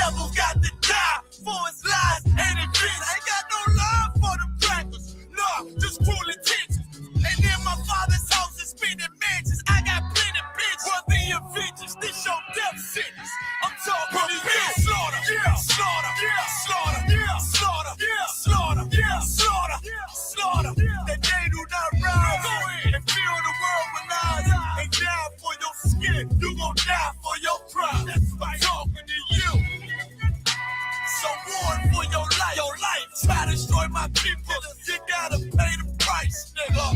devil got to die for his lies and adventures. Ain't got no love for the crackers, no, just cruel intentions. And in my father's house is spinning mansions. I got plenty bitches for the Avengers. This your death sentence. I'm talking to you. Slaughter, yeah, slaughter, yeah, slaughter, yeah, slaughter, yeah, slaughter, yeah, slaughter, slaughter. That they do not rise and fill the world with lies and die for your skin. You gon' die for your pride. That's right. Talking to you. So warn for your life. Your life. Try to destroy my people. You gotta pay the price, nigga.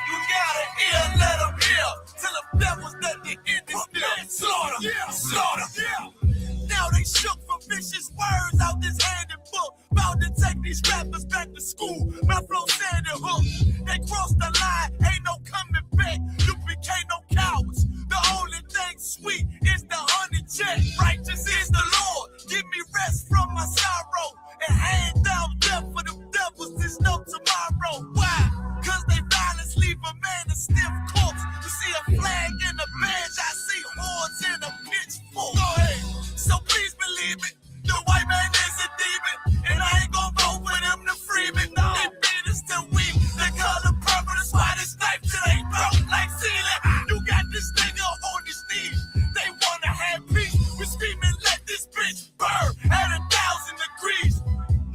You gotta hear, let them hear. Till the devils that the end is still. Slaughter, yeah, slaughter, yeah. Now they shook from vicious words out this handed book. Bound to take these rappers back to school. My flow sand and hook. They crossed the line, ain't no coming back. You became no cowards. The only thing sweet is the honey check. Righteous is the Lord. Give me rest from my sorrow. And hand down death for them devils. There's no tomorrow. Why? Cause they violence leave a man a stiff corpse. You see a flag in a badge, I see hordes in a pitchfork. Go ahead. So please believe it. The white man is a demon. And I ain't gon' vote for them to free me. No. They beat us till we the color purple. That's why this knife till they broke like ceiling. You got this nigga on his knees. They wanna have peace. We screaming, let this bitch burn at 1,000 degrees.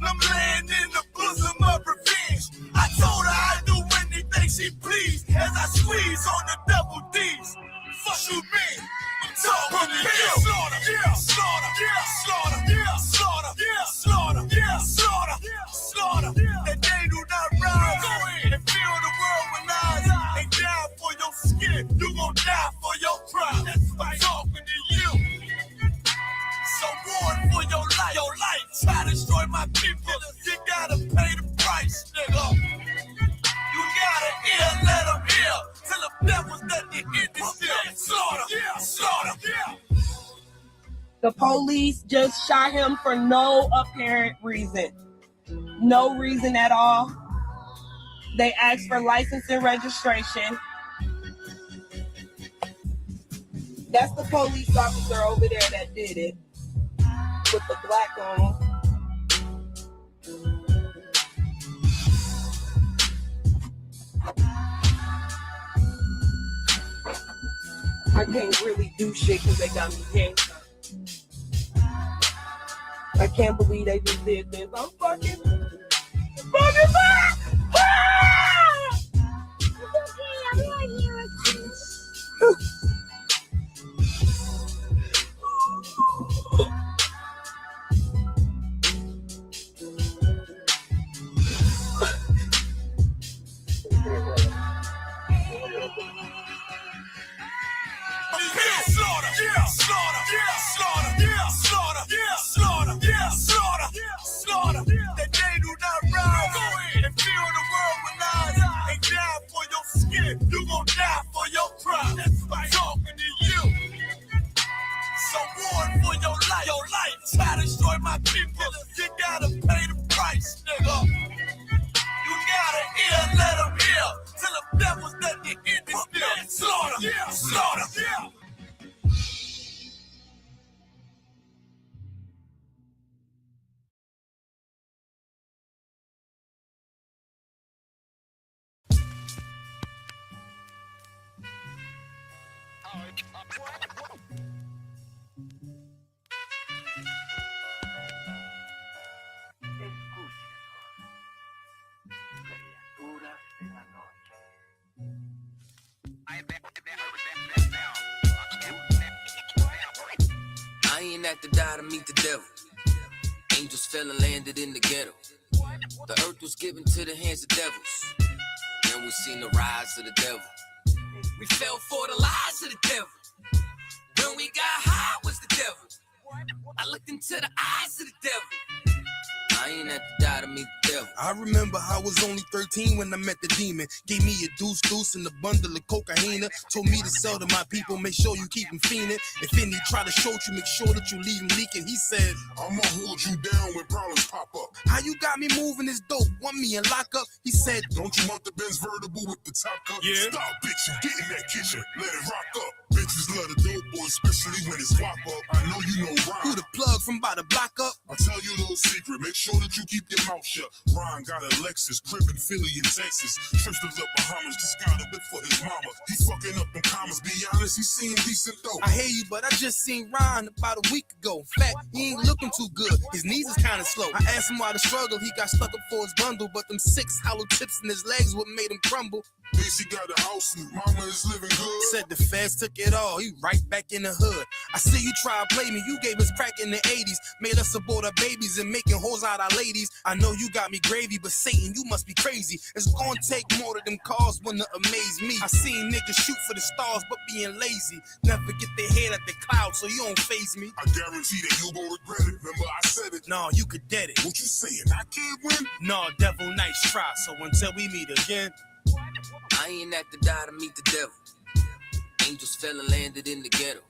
I'm laying in the bosom of revenge. I told her I'd do anything she pleased as I squeeze on the double D's. Fuck you mean? I'm talking to you. Slaughter, yeah, slaughter, yeah, slaughter, yeah, slaughter, yeah, slaughter, yeah, slaughter, slaughter. That they do not rise and fill the world with lies and die for your skin. You gon' die for your pride. That's right. Talking to you. So warn for your life. Your life. Try to destroy my people. You gotta pay the price, nigga. You gotta hear, let them hear. Till the devils that the end is still. Slaughter, yeah, slaughter, yeah. The police just shot him for no apparent reason. No reason at all. They asked for license and registration. That's the police officer over there that did it. With the black on. I can't really do shit because they got me handcuffed. I can't believe they just did this. I'm fucking back! Ah! It's okay, I'm not here. Slaughter, yeah, slaughter, yeah, slaughter, yeah, slaughter, yeah, slaughter, yeah, slaughter, slaughter. That they do not rise and fill the world with lies and die for your skin. You gon' die for your pride. That's right. Talking to you. So warn for your life. Your life. Try to destroy my people. You gotta pay the price, nigga. You gotta hear, let them hear. Till the devils that the end is still. Slaughter, yeah, slaughter, yeah. I ain't at the die to meet the devil. Angels fell and landed in the ghetto. The earth was given to the hands of devils. Then we seen the rise of the devil. We fell for the lies of the devil. When we got high was the devil. I looked into the eyes of the devil. I ain't at the die to meet the devil. I remember I was only 13 when I met the demon. Gave me a deuce and a bundle of cocaine. Told me to sell to my people, make sure you keep them fiending. If any try to shoot you, make sure that you leave them leaking. He said, I'ma hold you down when problems pop up. How you got me moving this dope? Want me in lockup? He said, Don't you want the Benz vertible with the top cup? Yeah. Stop bitching, get in that kitchen, let it rock up. Bitches love the dope boy, especially when it's wop up. I know you know why. Who the plug thug from by the block up. I'll tell you a little secret. Make sure that you keep your mouth shut. Ron got a Lexus, crib in Philly and Texas. Trips to the Bahamas, just got a bit for his mama. He fucking up in commas. Be honest, he seem decent though. I hear you, but I just seen Ron about a week ago. In fact, he ain't looking too good. His knees is kind of slow. I asked him why the struggle. He got stuck up for his bundle, but them 6 hollow tips in his legs what made him crumble. Macy got a house and mama is living good. Said the feds took it all. He right back in the hood. I see you try to play me. You gave us crack in the 80s. Made us abort our babies and making hoes out our ladies. I know you got me gravy, but Satan, you must be crazy. It's gonna take more than them cars when to amaze me. I seen niggas shoot for the stars, but being lazy. Never get their head at the clouds, so you don't phase me. I guarantee that you gon' regret it. Remember I said it. Nah, you could dead it. What you saying? I can't win? Nah, devil, nice try. So until we meet again. I ain't had to die to meet the devil. Angels fell and landed in the ghetto.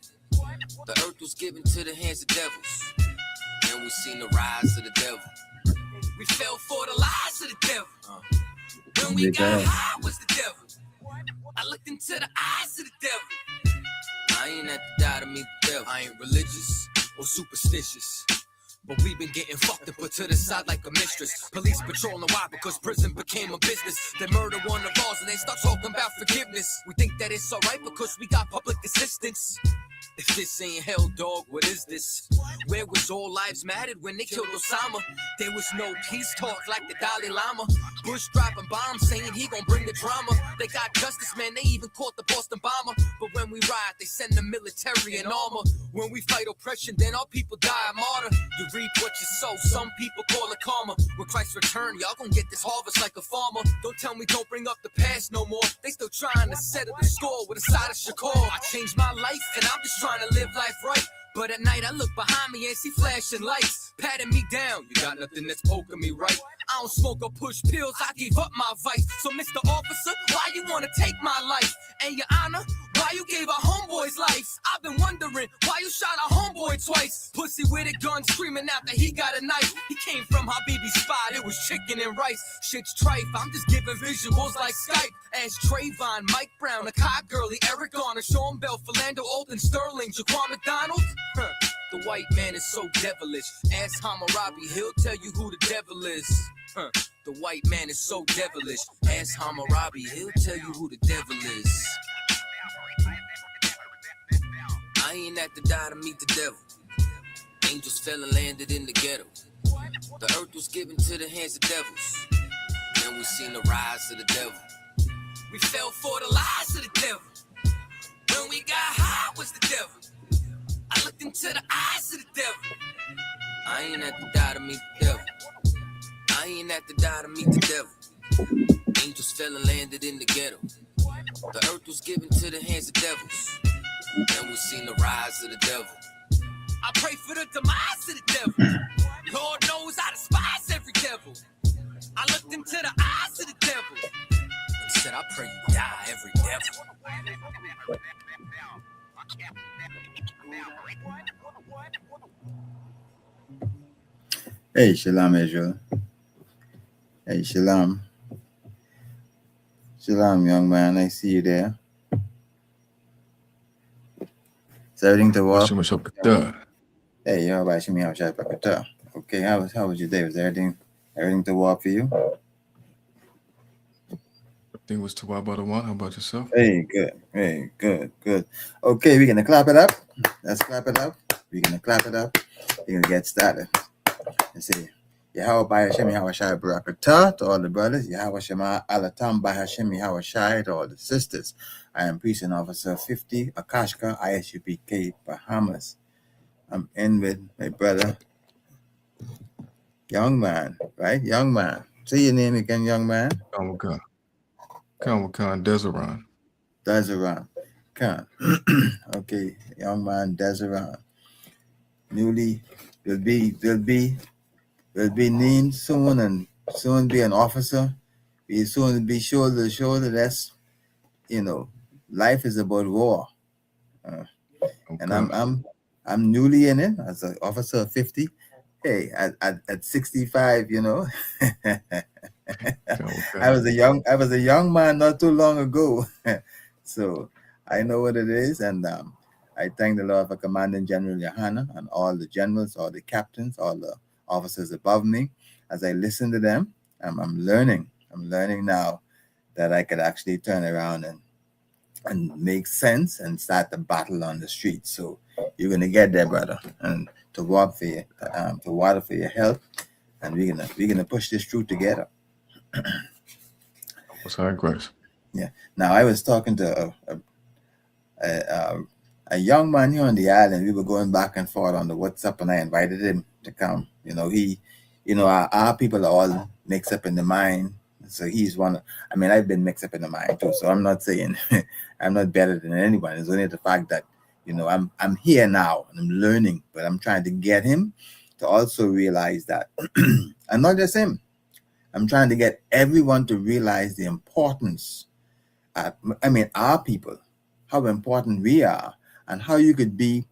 The earth was given to the hands of devils. And we seen the rise of the devil. We fell for the lies of the devil. When we got high was the devil. I looked into the eyes of the devil. I ain't had to die to meet the devil. I ain't religious or superstitious. But we've been getting fucked and put to the side like a mistress. Police patrolling why? Because prison became a business. They murder one of ours and they start talking about forgiveness. We think that it's alright because we got public assistance. If this ain't hell, dog, what is this? Where was all lives mattered when they killed Osama? There was no peace talk like the Dalai Lama. Bush dropping bombs saying he gon' bring the drama. They got justice, man, they even caught the Boston bomber. But when we ride, they send the military in armor. When we fight oppression, then our people die a martyr. You reap what you sow, some people call it karma. When Christ return, y'all gon' get this harvest like a farmer. Don't tell me don't bring up the past no more. They still trying to settle the score with a side of Shakur. I changed my life and I'm just trying to live life right. But at night I look behind me and see flashing lights, patting me down. You got nothing that's poking me right. I don't smoke or push pills, I gave up my vice. So Mr. Officer, why you wanna take my life? And your honor, why you gave our homeboy's life? I've been wondering why you shot our homeboy twice. Pussy with a gun screaming out that he got a knife. He came from Habibi's spot, it was chicken and rice. Shit's trife, I'm just giving visuals like Skype. Ask Trayvon, Mike Brown, Akai Gurley, Eric Garner, Sean Bell, Philando, Alden Sterling, Jaquan McDonald. The white man is so devilish. Ask Hammurabi, he'll tell you who the devil is. The white man is so devilish. Ask Hammurabi, he'll tell you who the devil is. I ain't had to die to meet the devil. Angels fell and landed in the ghetto. The earth was given to the hands of devils. And we seen the rise of the devil. We fell for the lies of the devil. When we got high was the devil. I looked into the eyes of the devil. I ain't had to die to meet the devil. I ain't had to die to meet the devil. Angels fell and landed in the ghetto. The earth was given to the hands of devils. And we seen the rise of the devil. I pray for the demise of the devil. Lord knows I despise every devil. I looked into the eyes of the devil and said, I pray you die, every devil. Hey, Shalom, Israel. Hey, Shalom. Shalom, young man. I see you there. Is everything to walk? Hey, how about you? Okay, how was your day? Was everything to walk for you? Everything was to walk by the one. How about yourself? Hey, good. Okay, we're gonna clap it up. Let's clap it up. We're gonna clap it up. We're gonna get started. Let's see. Yahweh Hashem Yahweh Barakatah to all the brothers. Yahweh Shema Alatam Bahashem Yahweh Shai to all the sisters. I am Precinct Officer 50, Akashka, ISUPK, Bahamas. I'm in with my brother, Young Man, right? Young Man. Say your name again, Young Man. Khan Deseron. Deseron. Khan. Okay, Young Man Deseron. Newly will be named soon and soon be an officer. Be soon be shoulder to shoulder. That's, life is about war. Okay. And I'm newly in it as an officer of 50. Hey, at 65, Okay. I was a young man not too long ago. So I know what it is, and I thank the Lord for Commanding General Yohana and all the generals, all the captains, all the officers above me. As I listen to them, I'm learning. I'm learning now that I could actually turn around and make sense and start the battle on the street. So you're gonna get there, brother, and to walk for you, to water for your health, and we're gonna push this through together. What's high grace? Yeah. Now I was talking to a young man here on the island. We were going back and forth on the WhatsApp, and I invited him to come. Our people are all mixed up in the mind. So he's one. I mean, I've been mixed up in the mind too. So I'm not saying I'm not better than anyone. It's only the fact that I'm here now and I'm learning, but I'm trying to get him to also realize that, and not just him. I'm trying to get everyone to realize the importance. Our people, how important we are, and how you could be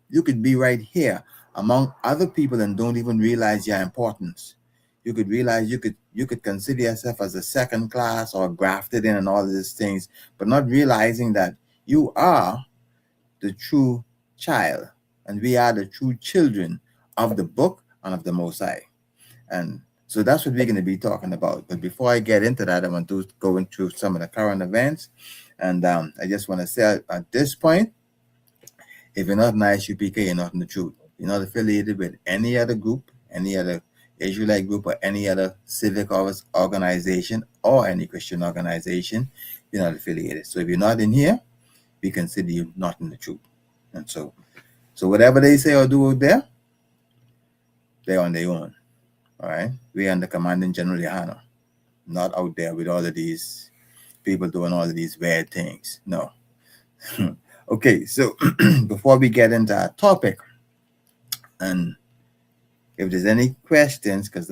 right here among other people and don't even realize your importance. You could realize you could consider yourself as a second class or grafted in and all of these things, but not realizing that you are the true child, and we are the true children of the book and of the Most High. And so that's what we're going to be talking about. But before I get into that, I want to go into some of the current events. And I just want to say at this point, if you're not nice UPK, you're not in the truth. You're not affiliated with any other group, any other Israelite group, or any other civic organization, or any Christian organization. You're not affiliated. So if you're not in here, we consider you not in the truth. And so whatever they say or do out there, they're on their own. All right, we're under Commanding General Yohana, not out there with all of these people doing all of these weird things. No. Okay, so before we get into our topic, and if there's any questions, because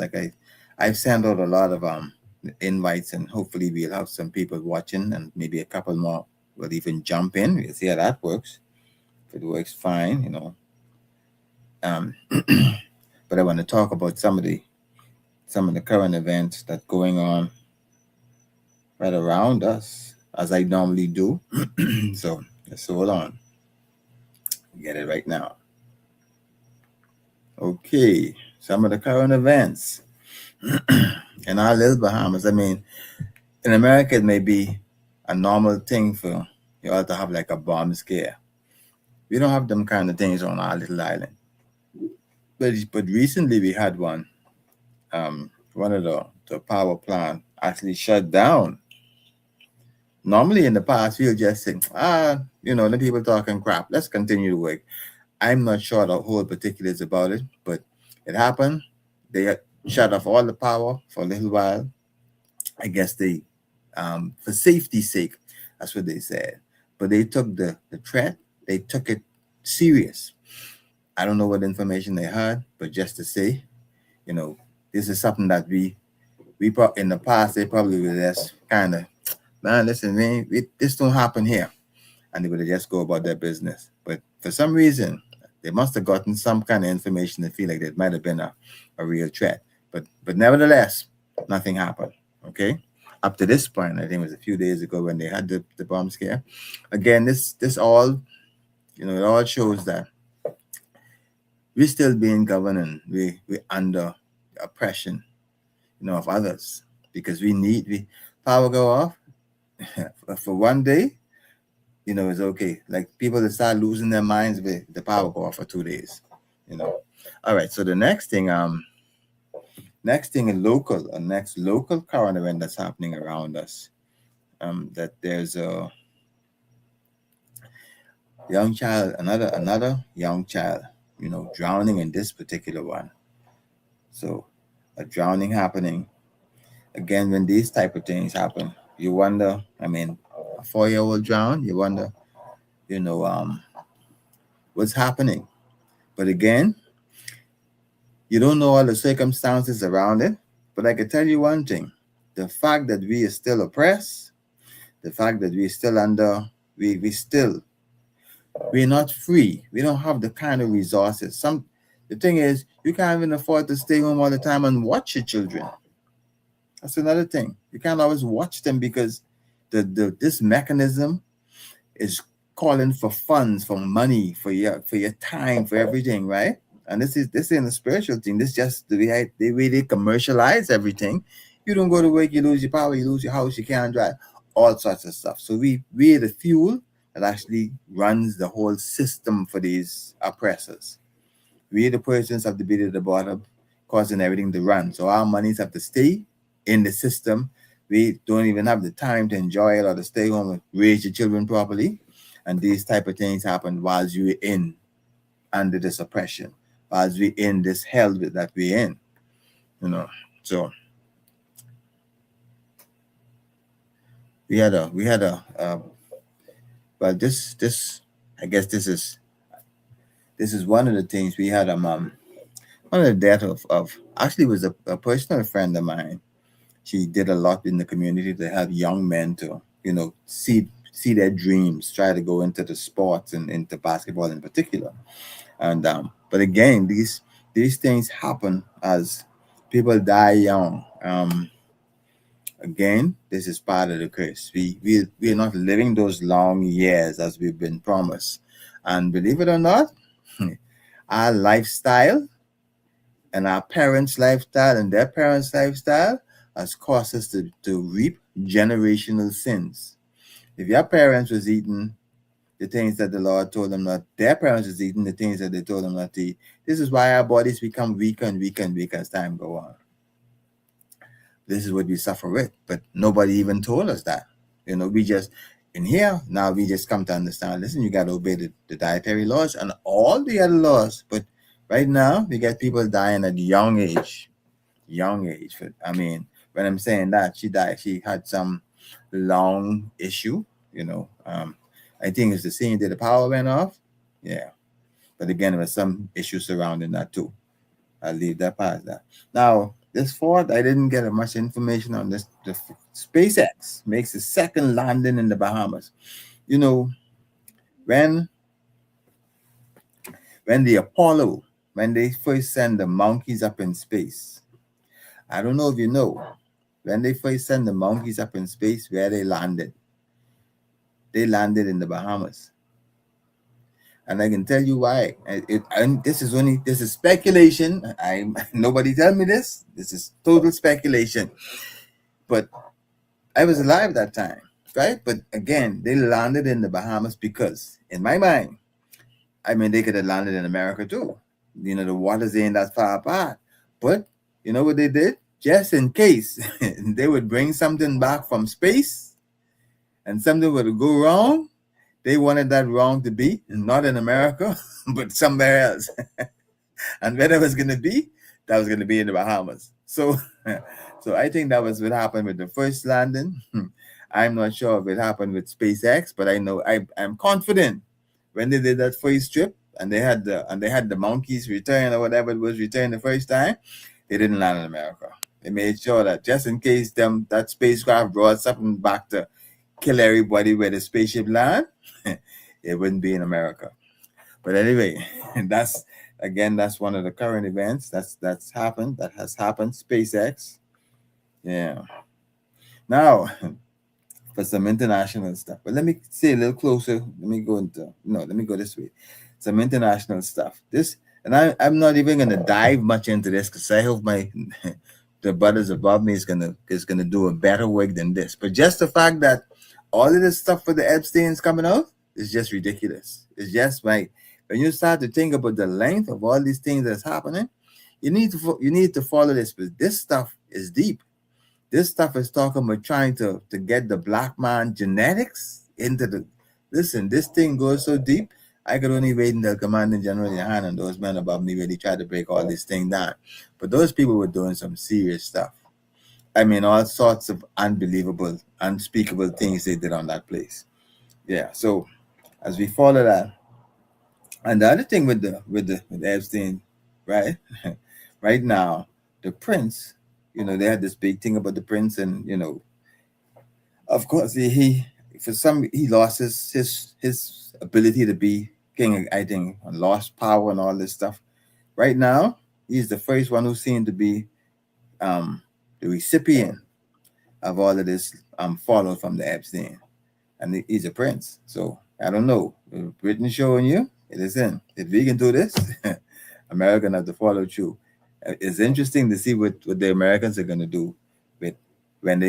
I've sent out a lot of invites, and hopefully we'll have some people watching, and maybe a couple more will even jump in. We'll see how that works. If it works, fine, But I want to talk about some of the current events that's going on right around us, as I normally do. So let's hold on. Get it right now. Okay, some of the current events in our little Bahamas. I mean, in America, it may be a normal thing for you all to have like a bomb scare. We don't have them kind of things on our little island. But recently we had one. One of the power plant actually shut down. Normally in the past, we'll just say, the people talking crap. Let's continue to work. I'm not sure the whole particulars about it, but it happened. They shut off all the power for a little while. I guess they, for safety's sake, that's what they said. But they took the threat, they took it serious. I don't know what information they had, but just to say, this is something that we in the past, they probably would just kind of, man, listen, man, this don't happen here. And they would just go about their business. But for some reason, they must have gotten some kind of information that feel like it might have been a real threat. But nevertheless, nothing happened. Okay. Up to this point, I think it was a few days ago when they had the bomb scare. Again, this all, it all shows that we're still being governed, and we're under oppression, of others, because power go off for one day, it's okay. Like people that start losing their minds with the power go off for 2 days, All right. So the next thing is next local current event that's happening around us. That there's a young child, another young child, drowning in this particular one. So a drowning happening. Again, when these type of things happen, you wonder, a 4-year-old drown, you wonder, what's happening. But again, you don't know all the circumstances around it. But I can tell you one thing, the fact that we are still oppressed, the fact that we're still under, we're not free. We don't have the kind of resources. The thing is, you can't even afford to stay home all the time and watch your children. That's another thing. You can't always watch them because this mechanism is calling for funds, for money, for your time, for everything, right? And this isn't a spiritual thing. This just the way they commercialize everything. You don't go to work, you lose your power, you lose your house, you can't drive, all sorts of stuff. So we are the fuel that actually runs the whole system for these oppressors. We the persons have to be at the bottom, causing everything to run. So our monies have to stay in the system. We don't even have the time to enjoy it or to stay home and raise your children properly. And these type of things happen while you're in under this oppression, while we're in this hell that we're in. You know. So we had a but this I guess this is one of the things we had one of the death of actually was a personal friend of mine. She did a lot in the community to help young men to, see their dreams, try to go into the sports and into basketball in particular. And but again, these things happen as people die young. Again, this is part of the curse. We are not living those long years as we've been promised. And believe it or not, our lifestyle and our parents' lifestyle and their parents' lifestyle has caused us to reap generational sins. If your parents was eating the things that the Lord told them not, their parents was eating the things that they told them not to eat. This is why our bodies become weaker and weaker and weaker as time go on. This is what we suffer with, but nobody even told us that. We just in here now we just come to understand. Listen, you got to obey the dietary laws and all the other laws, but right now we get people dying at young age. Young age. I mean, when I'm saying that, she died. She had some long issue. I think it's the same day the power went off. Yeah, but again, there was some issue surrounding that too. I'll leave that past that. Now, this Ford, I didn't get much information on this. SpaceX makes a second landing in the Bahamas. You know, when the Apollo, when they first send the monkeys up in space, I don't know if you know, when they first sent the monkeys up in space, where they landed. They landed in the Bahamas. And I can tell you why. And this is speculation. Nobody tell me this. This is total speculation. But I was alive that time, right? But again, they landed in the Bahamas because, in my mind, I mean, they could have landed in America too. The waters ain't that far apart. But you know what they did? Just in case they would bring something back from space and something would go wrong, they wanted that wrong to be not in America, but somewhere else. And where that was going to be, that was going to be in the Bahamas. So, so I think that was what happened with the first landing. I'm not sure if it happened with SpaceX, but I know I'm confident when they did that first trip and they had the monkeys return or whatever it was return the first time, they didn't land in America. They made sure that just in case that spacecraft brought something back to kill everybody where the spaceship land, it wouldn't be in America. But anyway, that's one of the current events that has happened. SpaceX, yeah. Now for some international stuff, but let me say a little closer. Let me go this way. Some international stuff. I'm not even gonna dive much into this because I hope the brothers above me is gonna do a better work than this. But just the fact that all of this stuff for the Epstein's coming out is just ridiculous. It's just like when you start to think about the length of all these things that's happening, you need to follow this. But this stuff is deep. This stuff is talking about trying to get the black man genetics into the. Listen, this thing goes so deep. I could only wait until Commanding General Yahan and those men above me really tried to break all this thing down. But those people were doing some serious stuff. I mean, all sorts of unbelievable, unspeakable things they did on that place. Yeah. So as we follow that, and the other thing with Epstein, right? Right now, the prince, they had this big thing about the prince, and of course he lost his ability to be king. I think, and lost power and all this stuff. Right now, he's the first one who seemed to be the recipient of all of this fallout from the Epstein, and he's a prince. So I don't know. Britain showing you, listen, if we can do this, America have to follow through. It's interesting to see what the Americans are going to do with when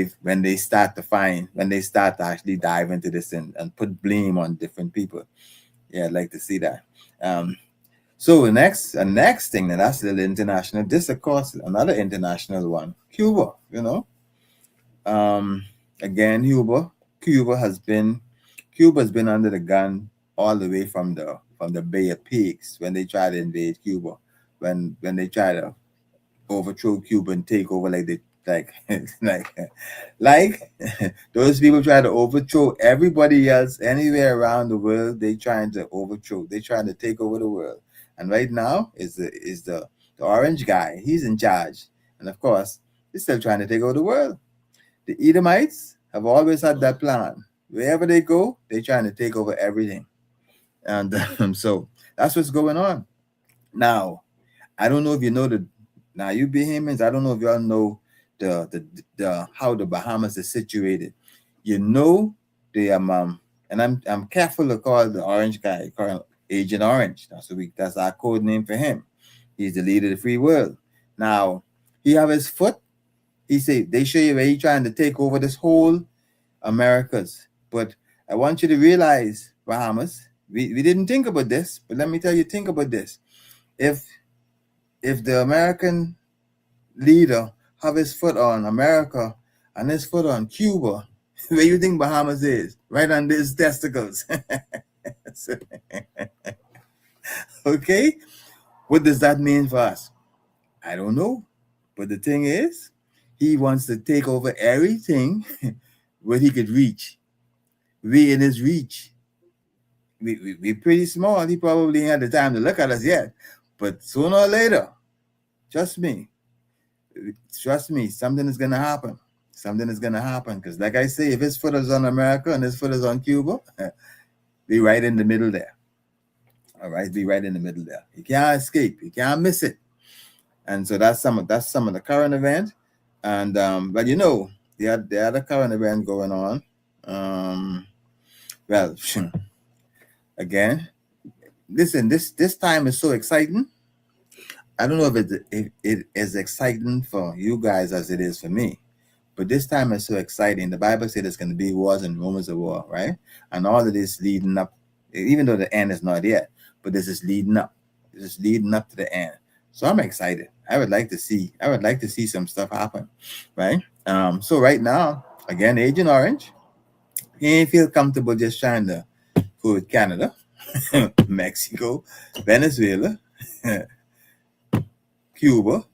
they start to find when they start to actually dive into this and put blame on different people. Yeah, I'd like to see that. So the next thing that's a little international. This, of course, another international one, Cuba. You know, again, Cuba's been under the gun all the way from the Bay of Pigs when they tried to invade Cuba, when they try to overthrow Cuba and take over like like like those people try to overthrow everybody else anywhere around the world. They trying to overthrow. They trying to take over the world. And right now is the orange guy. He's in charge, and of course he's still trying to take over the world. The Edomites have always had that plan. Wherever they go, they're trying to take over everything. And so that's what's going on. Now, I don't know if you know now you Bahamians, I don't know if y'all know the how the Bahamas is situated. You know the and I'm careful to call the orange guy, call Agent Orange. That's our code name for him. He's the leader of the free world. Now, he have his foot. He say they show you where he trying to take over this whole Americas. But I want you to realize, Bahamas, we didn't think about this, but let me tell you, think about this. If the American leader have his foot on America and his foot on Cuba, where you think Bahamas is? Right on his testicles. Okay? What does that mean for us? I don't know. But the thing is, he wants to take over everything where he could reach. We in his reach. We pretty small. He probably ain't had the time to look at us yet. But sooner or later, trust me, something is gonna happen. Something is gonna happen. Because like I say, if his foot is on America and his foot is on Cuba, be right in the middle there. All right, be right in the middle there. You can't escape. You can't miss it. And so that's some of the current event. And but you know, the other current event going on. Well, again, listen, this time is so exciting. I don't know if it is exciting for you guys as it is for me, but this time is so exciting. The Bible said there's going to be wars and rumors of war, right? And all of this leading up, even though the end is not yet, but this is leading up. This is leading up to the end. So I'm excited. I would like to see some stuff happen, right? So right now, again, Agent Orange, he ain't feel comfortable just trying to go with Canada, Mexico, Venezuela, Cuba.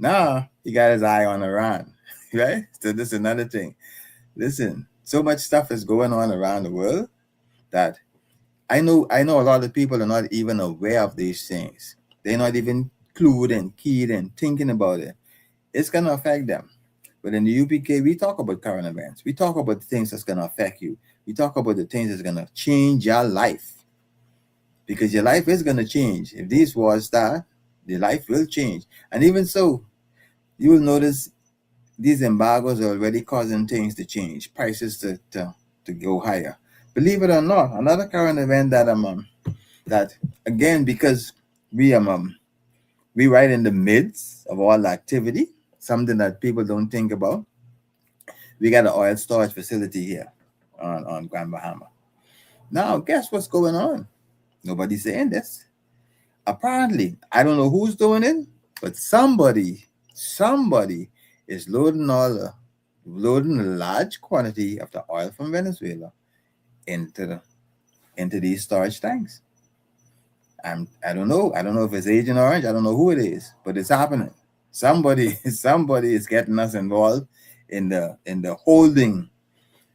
Now he got his eye on Iran, right? So this is another thing. Listen, so much stuff is going on around the world that I know a lot of people are not even aware of these things. They're not even clued and keyed and thinking about it. It's gonna affect them. But in the UPK, we talk about current events. We talk about the things that's gonna affect you. We talk about the things that's gonna change your life. Because your life is gonna change. If these wars start, your life will change. And even so, you will notice these embargoes are already causing things to change, prices to go higher. Believe it or not, another current event that again, because we right in the midst of all activity, something that people don't think about. We got an oil storage facility here on Grand Bahama. Now, guess what's going on? Nobody's saying this. Apparently, I don't know who's doing it, but somebody is loading a large quantity of the oil from Venezuela into these storage tanks. I don't know. I don't know if it's Agent Orange. I don't know who it is, but it's happening. Somebody is getting us involved in the holding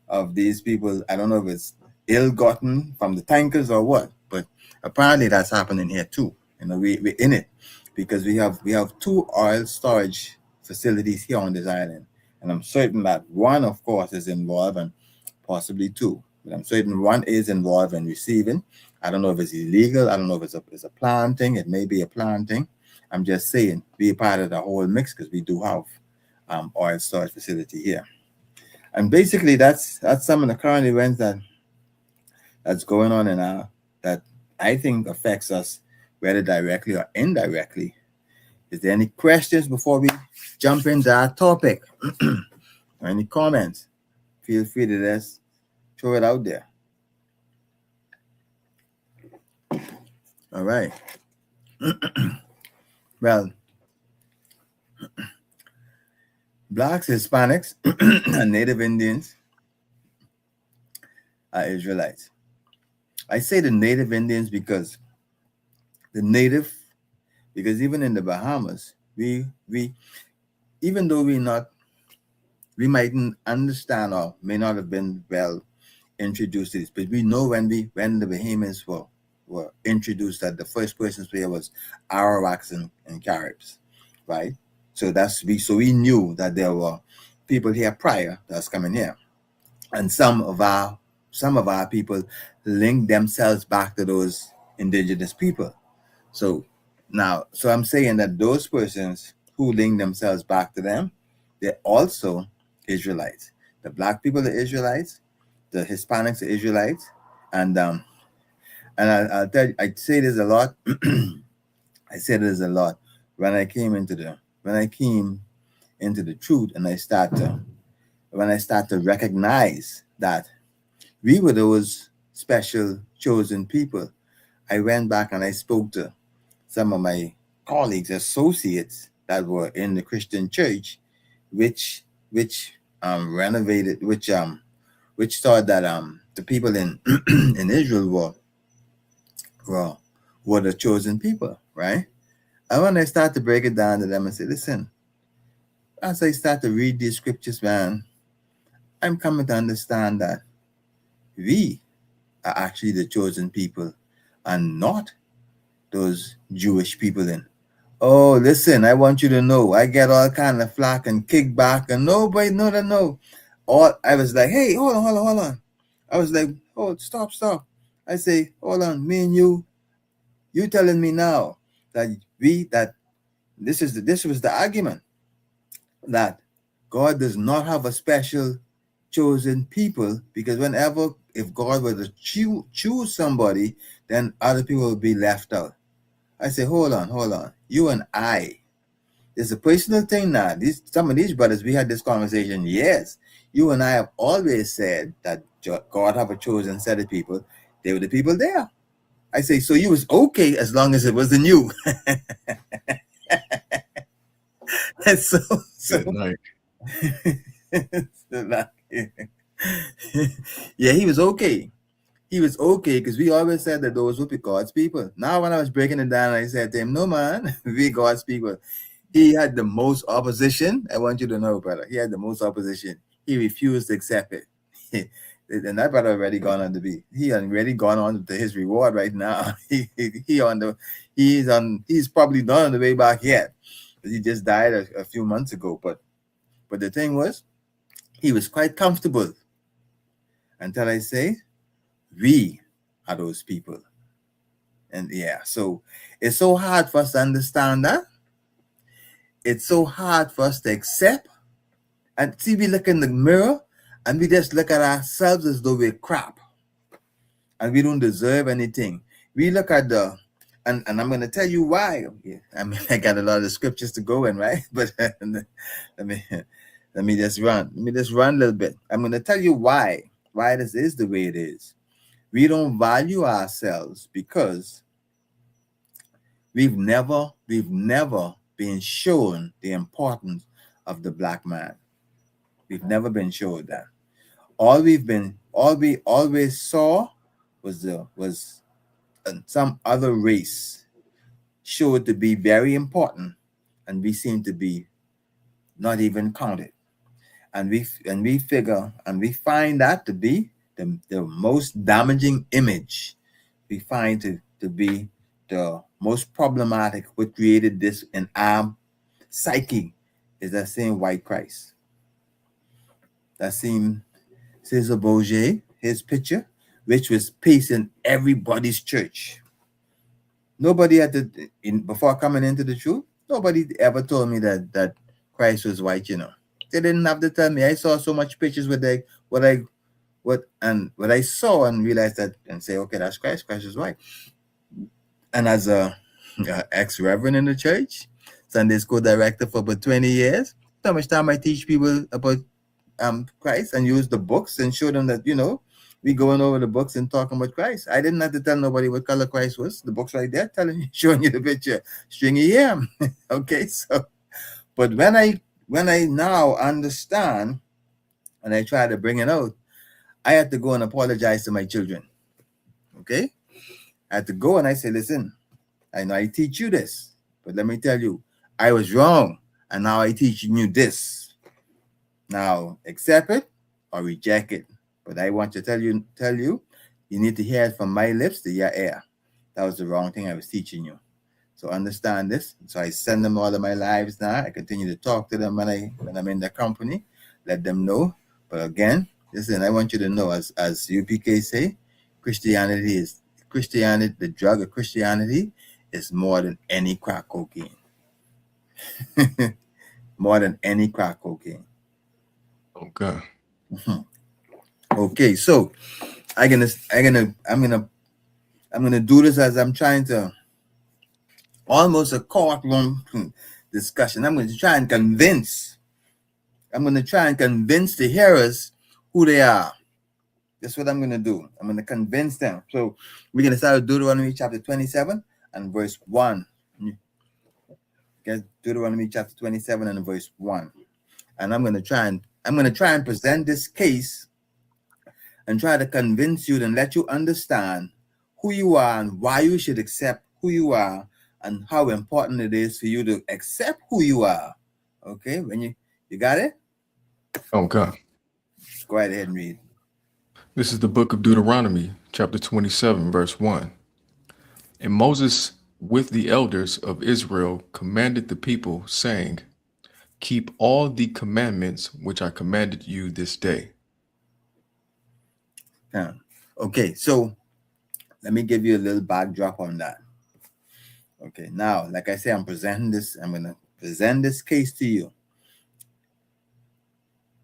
of these people. I don't know if it's ill-gotten from the tankers or what, but apparently that's happening here too. You know, we're in it because we have two oil storage facilities here on this island, and I'm certain that one, of course, is involved, and possibly two. But I'm certain one is involved in receiving. I don't know if it's illegal. I don't know if it's a plan thing. It may be a plan thing. I'm just saying, be a part of the whole mix because we do have oil storage facility here. And basically, that's some of the current events that's going on in our that I think affects us, whether directly or indirectly. Is there any questions before we jump into our topic? Or any comments? Feel free to just throw it out there. All right. Well, blacks, Hispanics, and Native Indians are Israelites. I say the Native Indians because even in the Bahamas, we even though we mightn't understand or may not have been well introduced to this, but we know when the Bahamians were introduced that the first persons here was Arawaks and Caribs, right? So we knew that there were people here prior that's coming here, and some of our people link themselves back to those indigenous people. So I'm saying that those persons who link themselves back to them, they're also Israelites. The black people are Israelites, the Hispanics are Israelites, and I'll tell you, I say this a lot. I say this a lot when I came into the truth, and when I start to recognize that we were those special chosen people. I went back and I spoke to some of my colleagues, associates that were in the Christian church, which renovated, which thought that the people in in Israel were the chosen people, right? And when I start to break it down to them and say, listen, as I start to read these scriptures, man, I'm coming to understand that we are actually the chosen people and not those Jewish people in. Oh, listen, I want you to know, I get all kind of flack and kickback and nobody know that no. All I was like, hey, hold on. I was like, oh, stop. I say, hold on, me and you telling me now that this was the argument that God does not have a special chosen people, because if God were to choose somebody, then other people will be left out. I say, hold on. You and I, it's a personal thing now. Some of these brothers, we had this conversation. Yes, you and I have always said that God have a chosen set of people. They were the people there. I say, so you was okay as long as it wasn't you. And so Good night. yeah, he was okay. He was okay because we always said that those would be God's people. Now, when I was breaking it down, I said to him, no, man, we God's people. He had the most opposition. I want you to know, brother. He had the most opposition. He refused to accept it. And that brother already gone on to be. He already gone on to his reward right now. He's probably not on the way back yet. He just died a few months ago. But the thing was, he was quite comfortable until I say, we are those people. And yeah, so it's so hard for us to understand that. It's so hard for us to accept. And see, we look in the mirror and we just look at ourselves as though we're crap and we don't deserve anything. We look at and I'm going to tell you why. I mean, I got a lot of scriptures to go in, right? But let me just run. Let me just run a little bit. I'm going to tell you why this is the way it is. We don't value ourselves because we've never been shown the importance of the black man. We've never been shown that. All we always saw was some other race showed to be very important, and we seem to be not even counted. And we figure and we find that to be the most damaging image. We find to be the most problematic. What created this in our psyche is that same white Christ. That same Cesar Borgia, his picture, which was pasted in everybody's church. Nobody before coming into the truth, nobody ever told me that Christ was white, They didn't have to tell me. I saw so much pictures with what I saw and realized that and say, okay, that's Christ. Christ is right. And as a ex-reverend in the church, Sunday school director for about 20 years, so much time I teach people about Christ and use the books and show them that, we going over the books and talking about Christ. I didn't have to tell nobody what color Christ was. The book's right there telling you, showing you the picture. Stringy yam. Okay, so but when I now understand and I try to bring it out, I had to go and apologize to my children. Okay? I had to go and I say, listen, I know I teach you this, but let me tell you, I was wrong. And now I teaching you this. Now accept it or reject it. But I want to tell you, you need to hear it from my lips to your ear. That was the wrong thing I was teaching you. So understand this. So I send them all of my lives now. I continue to talk to them when I'm in the company, let them know. But again, listen, I want you to know, as UPK say, Christianity, the drug of Christianity is more than any crack cocaine. More than any crack cocaine. Okay. Okay, so I'm gonna do this as I'm trying to almost a courtroom discussion. I'm going to try and convince the hearers who they are. That's what I'm going to do. I'm going to convince them. So we're going to start with Deuteronomy chapter 27 and verse 1. Deuteronomy chapter 27 and verse 1. And I'm going to try and present this case and try to convince you and let you understand who you are and why you should accept who you are and how important it is for you to accept who you are. Okay, when you got it? Okay. Go right ahead and read. This is the book of Deuteronomy, chapter 27, verse 1. And Moses with the elders of Israel commanded the people, saying, keep all the commandments which I commanded you this day. Okay, so let me give you a little backdrop on that. Okay, now, like I say, I'm going to present this case to you.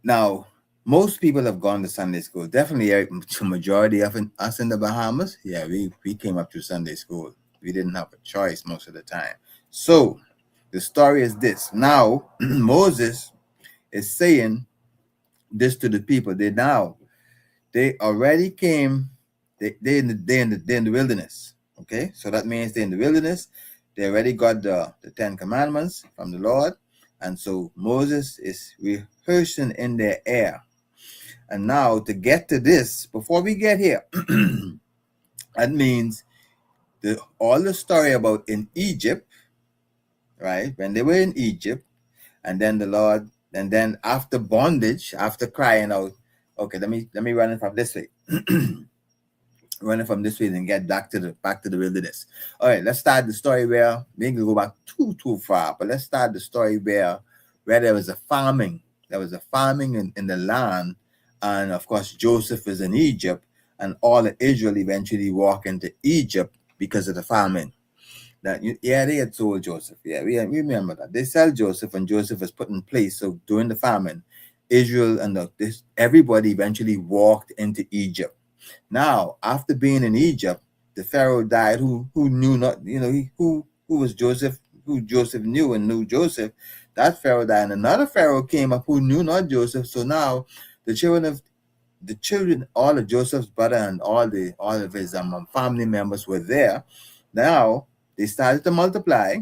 Now, most people have gone to Sunday school. Definitely, a majority of us in the Bahamas, yeah, we came up to Sunday school. We didn't have a choice most of the time. So, the story is this. Now, Moses is saying this to the people. They already came, they're in the wilderness. Okay, so that means they're in the wilderness. They already got the 10 commandments from the Lord. And so Moses is rehearsing in their ear. And now to get to this, before we get here, that means all the story about in Egypt, right? When they were in Egypt, and then the Lord, and then after bondage, after crying out, okay, let me run it from this way. Running from this way and get back to the wilderness. All right, let's start the story where we can go back too far, but let's start the story where there was a farming. There was a farming in the land, and of course Joseph is in Egypt, and all of Israel eventually walk into Egypt because of the famine. They had sold Joseph. Yeah, we remember that. They sell Joseph, and Joseph was put in place. So during the famine, Israel and everybody eventually walked into Egypt. Now, after being in Egypt, the Pharaoh died who knew not, who was Joseph, who Joseph knew and knew Joseph. That Pharaoh died, and another Pharaoh came up who knew not Joseph. So now the children, all of Joseph's brother and all of his family members were there. Now they started to multiply.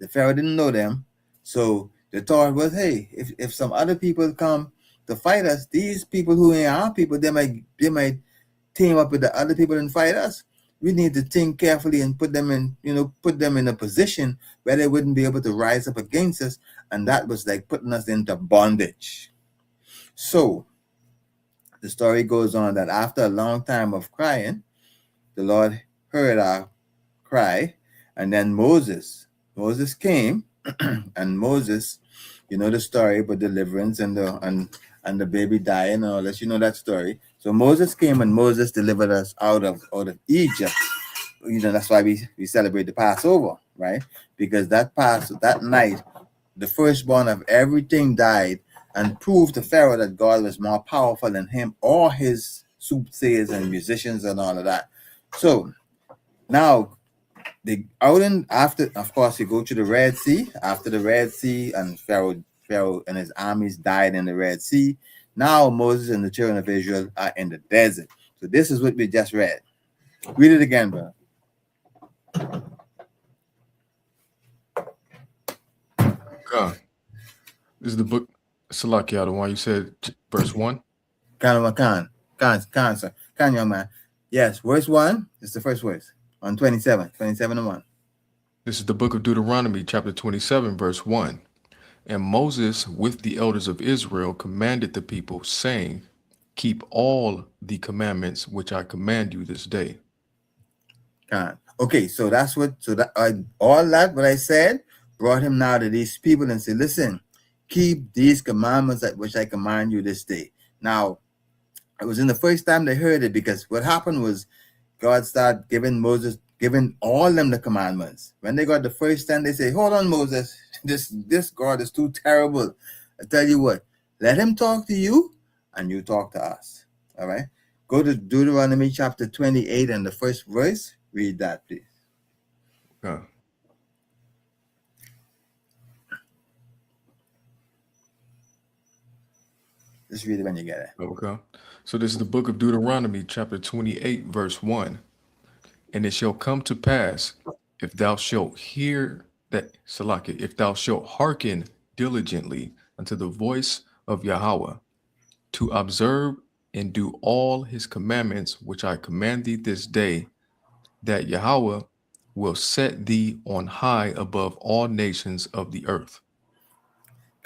The Pharaoh didn't know them. So the thought was, hey, if some other people come to fight us, these people who ain't our people, they might team up with the other people and fight us. We need to think carefully and put them in a position where they wouldn't be able to rise up against us. And that was like putting us into bondage. So the story goes on that after a long time of crying, the Lord heard our cry, and then Moses came, and Moses, you know the story about deliverance and the baby dying and all that. You know that story. So Moses came and Moses delivered us out of Egypt. That's why we celebrate the Passover, right? Because that night, the firstborn of everything died, and prove to Pharaoh that God was more powerful than him or his soothsayers and musicians and all of that. So now they out and after, of course, you go to the Red Sea. After the Red Sea, and Pharaoh and his armies died in the Red Sea. Now Moses and the children of Israel are in the desert. So this is what we just read. Read it again, bro. Okay. This is the book, Salakia, the one you said, verse 1. Can, sir. Can, young man. Yes, verse 1 is the first verse on 27 and 1. This is the book of Deuteronomy, chapter 27, verse 1. And Moses with the elders of Israel commanded the people, saying, keep all the commandments which I command you this day. Okay, so that's what, so that all that what I said brought him now to these people and said, listen, keep these commandments that which I command you this day. Now, it was in the first time they heard it, because what happened was God started giving all them the commandments. When they got the first time, they say, hold on, Moses, this God is too terrible. I tell you what, let him talk to you and you talk to us. All right, go to Deuteronomy chapter 28 and the first verse. Read that, please. Okay. Just read it when you get it. Okay. So this is the book of Deuteronomy, chapter 28, verse 1. And it shall come to pass, if thou shalt hear that, Salaki, if thou shalt hearken diligently unto the voice of Yahweh, to observe and do all his commandments which I command thee this day, that Yahweh will set thee on high above all nations of the earth.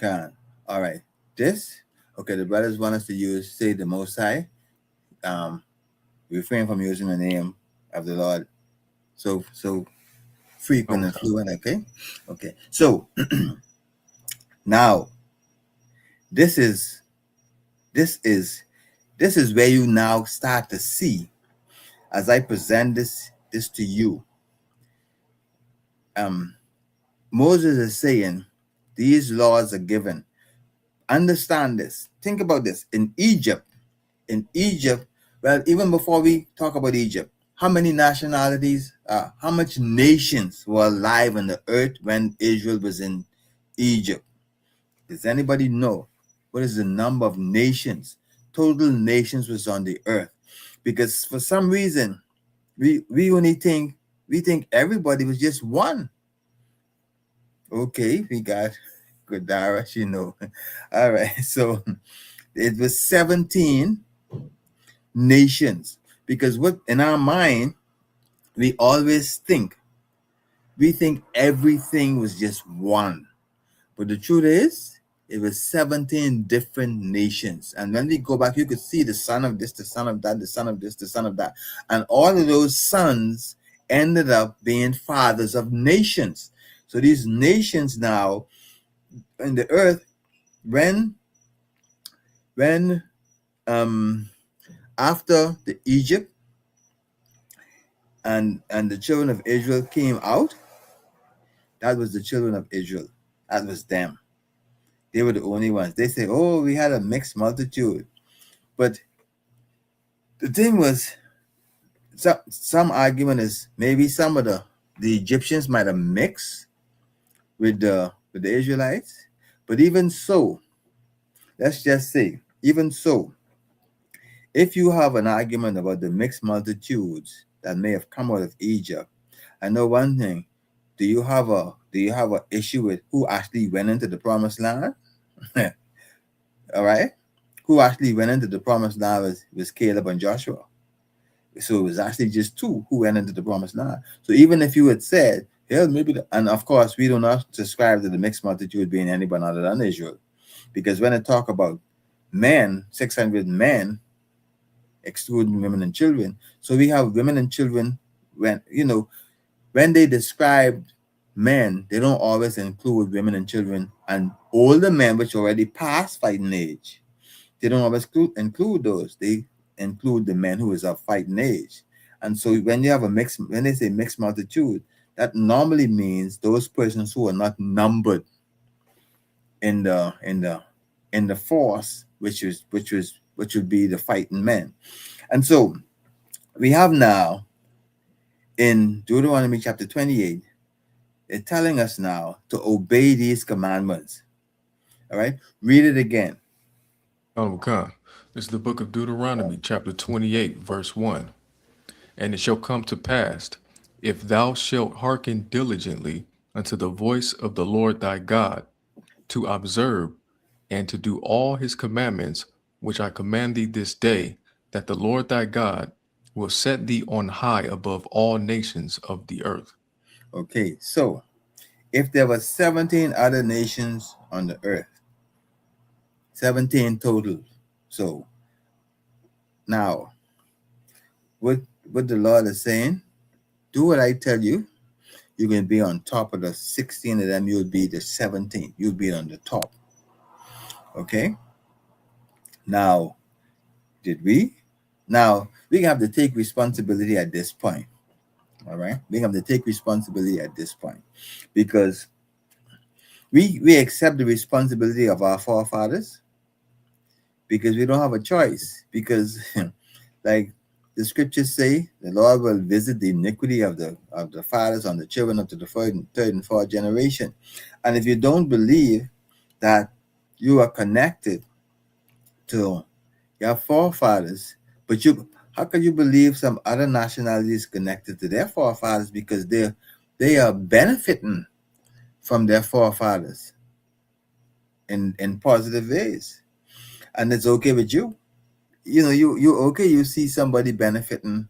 All right. Okay, the brothers want us to say the Most High. Refrain from using the name of the Lord so frequent and fluent. Okay. So now this is where you now start to see, as I present this to you. Moses is saying these laws are given. Understand this. Think about this. In Egypt, well, even before we talk about Egypt, how many nationalities, how much nations were alive on the earth when Israel was in Egypt? Does anybody know what is the number of nations? Total nations was on the earth. Because for some reason, we think everybody was just one. Okay, we got Godara, All right, so it was 17 nations, because what in our mind we always think everything was just one, but the truth is it was 17 different nations. And when we go back, you could see the son of this, the son of that, the son of this, the son of that, and all of those sons ended up being fathers of nations. So these nations now in the earth, when after the Egypt and the children of Israel came out, that was the children of Israel. That was them. They were the only ones. They say, oh, we had a mixed multitude. But the thing was, some argument is maybe some of the Egyptians might have mixed with the Israelites. But even so, let's just say, even so, if you have an argument about the mixed multitudes that may have come out of Egypt, I know one thing. Do you have a issue with who actually went into the promised land? All right. Who actually went into the promised land was Caleb and Joshua. So it was actually just two who went into the promised land. So even if you had said, hell, maybe, and of course, we do not subscribe to the mixed multitude being anybody other than Israel. Because when I talk about men, 600 men, excluding women and children. So we have women and children when they describe men, they don't always include women and children and older men which already past fighting age. They don't always include those. They include the men who is of fighting age. And so when you have when they say mixed multitude, that normally means those persons who are not numbered in the in the force, which would be the fighting men. And so we have now in Deuteronomy chapter 28, it's telling us now to obey these commandments. All right, read it again. Khan. This is the book of Deuteronomy, chapter 28, verse 1. And it shall come to pass, if thou shalt hearken diligently unto the voice of the Lord thy God, to observe and to do all his commandments, which I command thee this day, that the Lord thy God will set thee on high above all nations of the earth. Okay, so if there were 17 other nations on the earth, 17 total. So now, what the Lord is saying, do what I tell you. You're going to be on top of the 16 of them. You'll be the 17. You'll be on the top. Okay? Now, did we? Now, we have to take responsibility at this point. All right? We have to take responsibility at this point because we accept the responsibility of our forefathers because we don't have a choice. Because, like the scriptures say, the Lord will visit the iniquity of the fathers on the children up to the third and fourth generation. And if you don't believe that you are connected to your forefathers, but how can you believe some other nationalities connected to their forefathers because they are benefiting from their forefathers in positive ways, and it's okay with you? You know, you okay, you see somebody benefiting,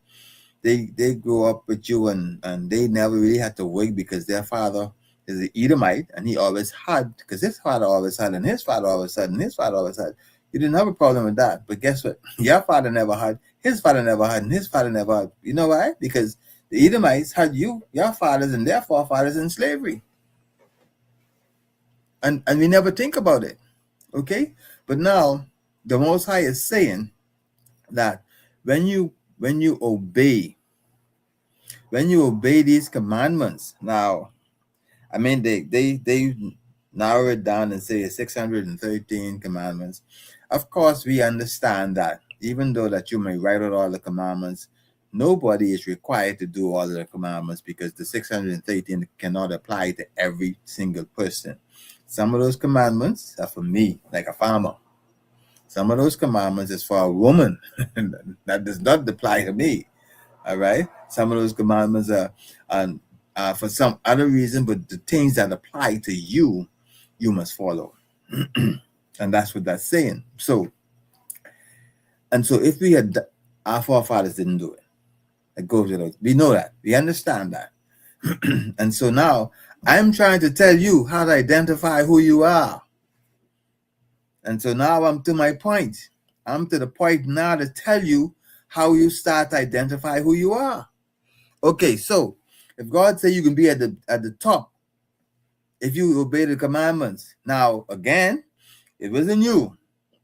they grow up with you and they never really had to work because their father is an Edomite and he always had, because his father always had and his father always had and his father always had. You didn't have a problem with that. But guess what? Your father never had, his father never had, and his father never had. You know why? Because the Edomites had your fathers and their forefathers in slavery. And we never think about it. Okay? But now the Most High is saying that when you obey these commandments, now, I mean, they narrow it down and say 613 commandments. Of course, we understand that even though that you may write out all the commandments, nobody is required to do all of the commandments because the 613 cannot apply to every single person. Some of those commandments are for me, like a farmer. Some of those commandments is for a woman. That does not apply to me. All right. Some of those commandments are for some other reason, but the things that apply to you, you must follow. And that's what that's saying. So if we had, our forefathers didn't do it. It goes with us. We know that. We understand that. And so now I'm trying to tell you how to identify who you are. And so now I'm to my point. I'm to the point now to tell you how you start to identify who you are. Okay, so if God said you can be at the top, if you obey the commandments. Now, again, it wasn't you,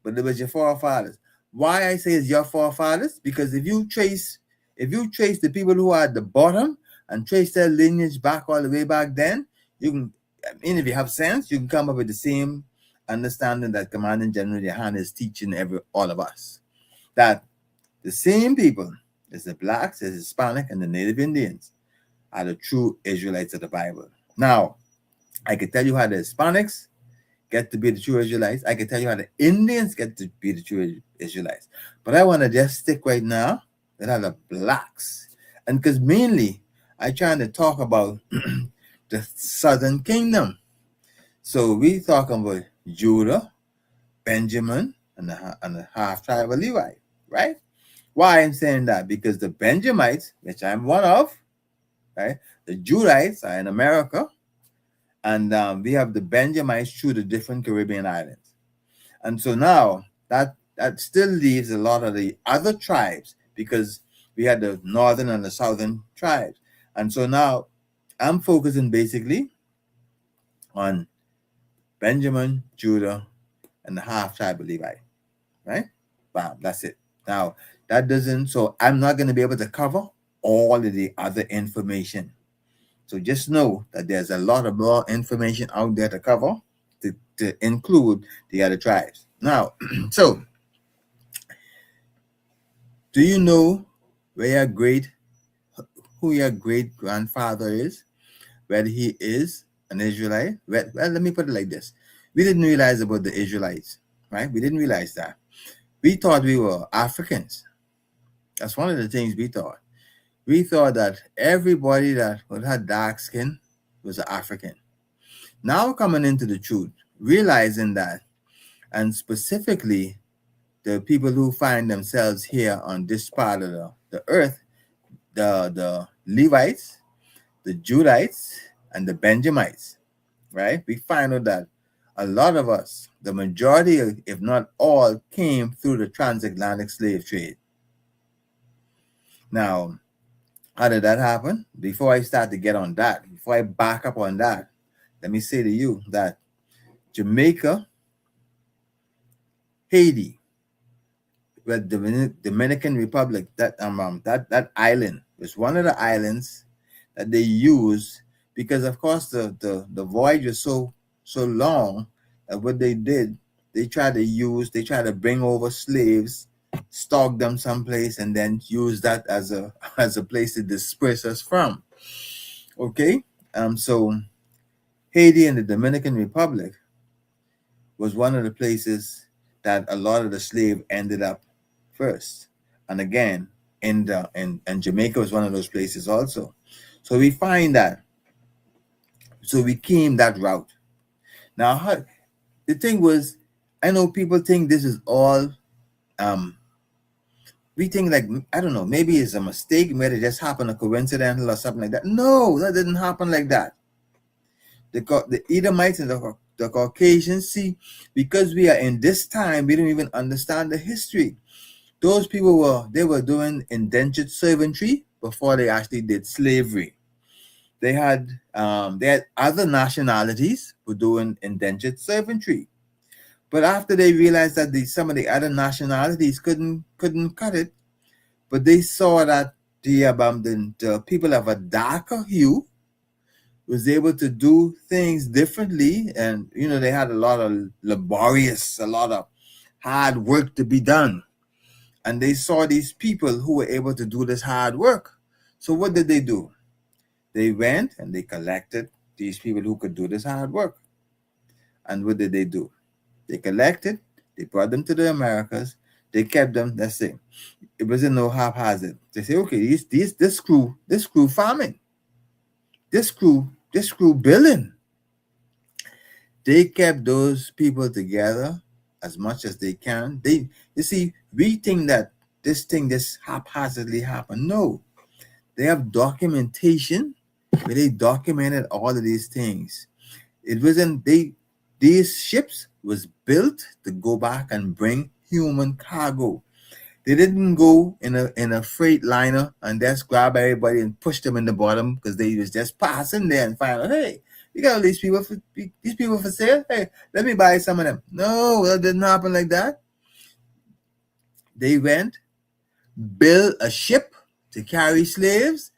but it was your forefathers. Why I say it's your forefathers? Because if you trace the people who are at the bottom and trace their lineage back all the way back then, you can, I mean, if you have sense, you can come up with the same understanding that Commanding General Yohana is teaching all of us. That the same people, as the blacks, as Hispanic, and the Native Indians, are the true Israelites of the Bible. Now, I can tell you how the Hispanics get to be the true Israelites. I can tell you how the Indians get to be the true Israelites. But I want to just stick right now with how the blacks. And because mainly, I'm trying to talk about the Southern Kingdom. So we talking about Judah, Benjamin, and the half tribe of Levi, right? Why I'm saying that? Because the Benjamites, which I'm one of, right? The Judites are in America, and we have the Benjamites through the different Caribbean islands. And so now that still leaves a lot of the other tribes because we had the northern and the southern tribes. And so now I'm focusing basically on Benjamin, Judah, and the half tribe of Levi, right? Wow, that's it. Now, that doesn't, so I'm not going to be able to cover all of the other information. So just know that there's a lot of more information out there to cover to include the other tribes. Now, so do you know where who your great grandfather is? Whether he is an Israelite? Well, let me put it like this: we didn't realize about the Israelites, right? We didn't realize that. We thought we were Africans. That's one of the things we thought. We thought that everybody that had dark skin was an African. Now coming into the truth, realizing that, and specifically the people who find themselves here on this part of the earth, the Levites, the Judites, and the Benjamites, right? We find out that a lot of us, the majority, if not all, came through the transatlantic slave trade. Now, how did that happen? Before I start to get on that, before I back up on that, let me say to you that Jamaica, Haiti, well, Dominican Republic, that island was one of the islands that they use because, of course, the voyage was so long that what they did, they tried to bring over slaves, stock them someplace, and then use that as a place to disperse us from. Okay, so Haiti and the Dominican Republic was one of the places that a lot of the slave ended up first, and again, and Jamaica was one of those places also. So we find that. So we came that route. Now, the thing was, I know people think this is all. We think like, I don't know, maybe it's a mistake, maybe it just happened, a coincidental or something like that. No, that didn't happen like that. The Edomites and the Caucasians, see, because we are in this time, we don't even understand the history. Those people were doing indentured servantry before they actually did slavery. They had other nationalities were doing indentured servantry, but after they realized that some of the other nationalities couldn't cut it, but they saw that the people of a darker hue was able to do things differently, and they had a lot of hard work to be done. And they saw these people who were able to do this hard work. So what did they do? They went and they collected these people who could do this hard work. And what did they do? They collected, they brought them to the Americas, they kept them, let's say. It wasn't no haphazard. They say, okay, this crew farming, this crew building. They kept those people together as much as they can. You see, we think that this thing just haphazardly happened. No, they have documentation where they documented all of these things. It wasn't these ships was built to go back and bring human cargo. They didn't go in a freight liner and just grab everybody and push them in the bottom because they was just passing there and find out, hey, you got all these people for sale. Hey, let me buy some of them. No, that didn't happen like that. They went, build a ship to carry slaves,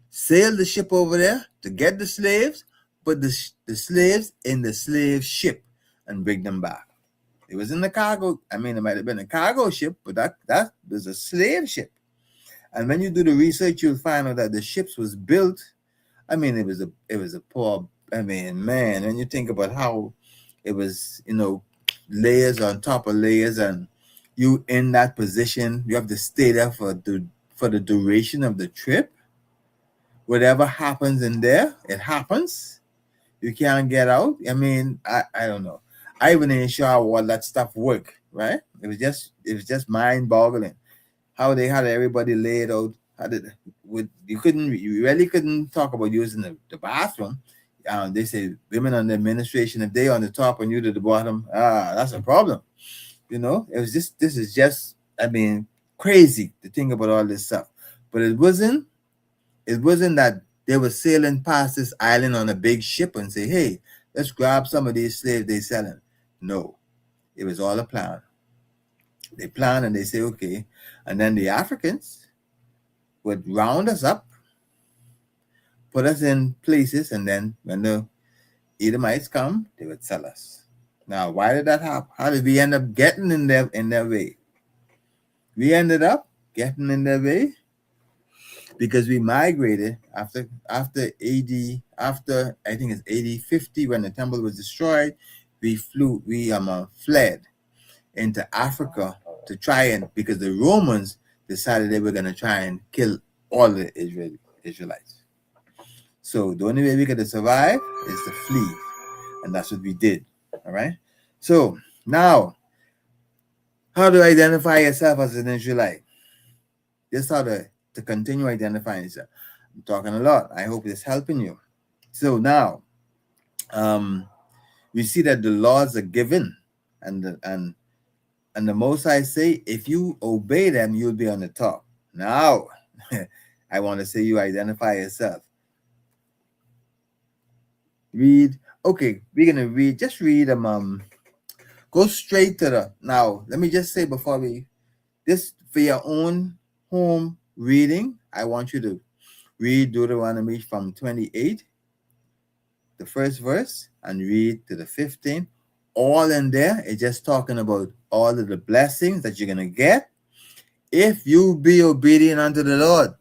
sail the ship over there to get the slaves, put the slaves in the slave ship and bring them back. It was in the cargo. I mean, it might have been a cargo ship, but that was a slave ship. And when you do the research, you'll find out that the ships was built. I mean, it was a poor. I mean, man, when you think about how it was, layers on top of layers, and you in that position, you have to stay there for the duration of the trip. Whatever happens in there, it happens. You can't get out. I mean, I don't know. I even ain't sure how all that stuff work, right? It was just mind-boggling how they had everybody laid out. You really couldn't talk about using the bathroom. They say women on the administration, if they on the top and you to the bottom, that's a problem. This is just, I mean, crazy to think about all this stuff. But it wasn't that they were sailing past this island on a big ship and say, hey, let's grab some of these slaves they selling. No, it was all a plan. They plan and they say, okay. And then the Africans would round us up, put us in places, and then when the Edomites come, they would sell us. Now, why did that happen? How did we end up getting in their way? We ended up getting in their way because we migrated after AD, after I think it's AD 50 when the temple was destroyed. We fled into Africa to try and, because the Romans decided they were going to try and kill all the Israelites. So the only way we could survive is to flee, and that's what we did. All right. So now, how to identify yourself as an Israelite? This is how to continue identifying yourself. I'm talking a lot. I hope it's helping you. So now, we see that the laws are given, and the Most High say, if you obey them, you'll be on the top. Now, I want to say you identify yourself. Read. Okay, we're gonna read. Just read them. Go straight to the. Now, let me just say before we, this for your own home reading, I want you to read Deuteronomy from 28, the first verse, and read to the 15th. All in there is just talking about all of the blessings that you're gonna get if you be obedient unto the Lord.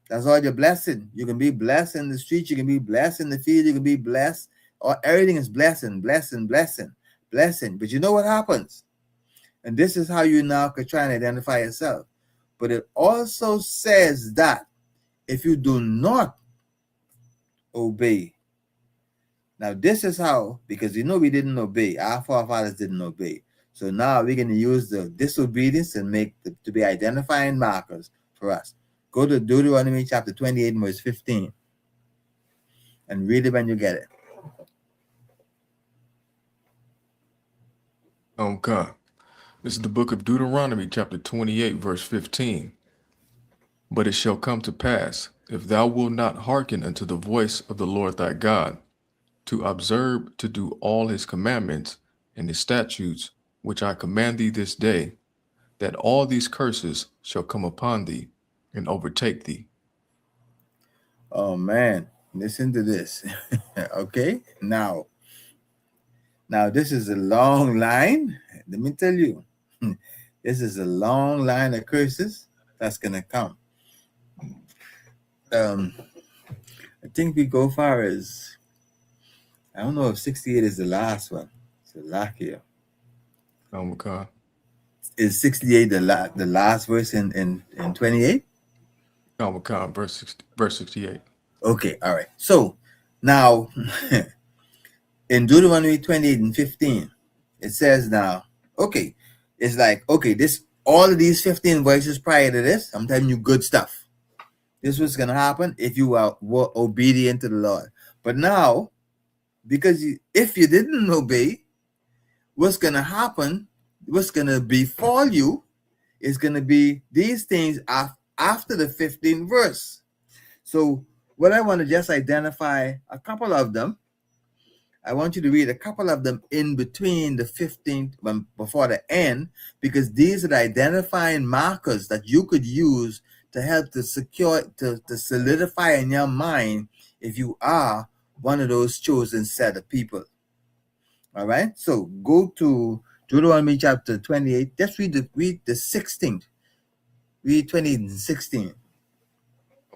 That's all your blessing. You can be blessed in the street, you can be blessed in the field, you can be blessed, or everything is blessing. But you know what happens? And this is how you now can try and identify yourself. But it also says that if you do not obey, now this is how, because we didn't obey, our forefathers didn't obey. So now we're going to use the disobedience and make to be identifying markers for us. Go to Deuteronomy chapter 28, verse 15, and read it when you get it. Okay. This is the book of Deuteronomy, chapter 28, verse 15. But it shall come to pass, if thou wilt not hearken unto the voice of the Lord thy God, to observe to do all his commandments and his statutes, which I command thee this day, that all these curses shall come upon thee and overtake thee. Oh man, listen to this. Okay, now this is a long line. Let me tell you, this is a long line of curses that's gonna come. I think we go far as, I don't know if 68 is the last one. It's the last here. Okay. Is 68 the last verse in 28? Okay, verse 68. Okay, all right. So now in Deuteronomy 28 and 15, it says now, okay, it's like, okay, this all of these 15 verses prior to this, I'm telling you good stuff. This was gonna happen if you were obedient to the Lord. But now, because if you didn't obey, what's gonna happen, what's gonna befall you, is gonna be these things after the 15th verse. So what I want to just identify a couple of them. I want you to read a couple of them in between the 15th, before the end, because these are the identifying markers that you could use to help to secure, to solidify in your mind if you are one of those chosen set of people. All right. So go to Deuteronomy chapter 28. Just read the 16th. Read 20 and 16.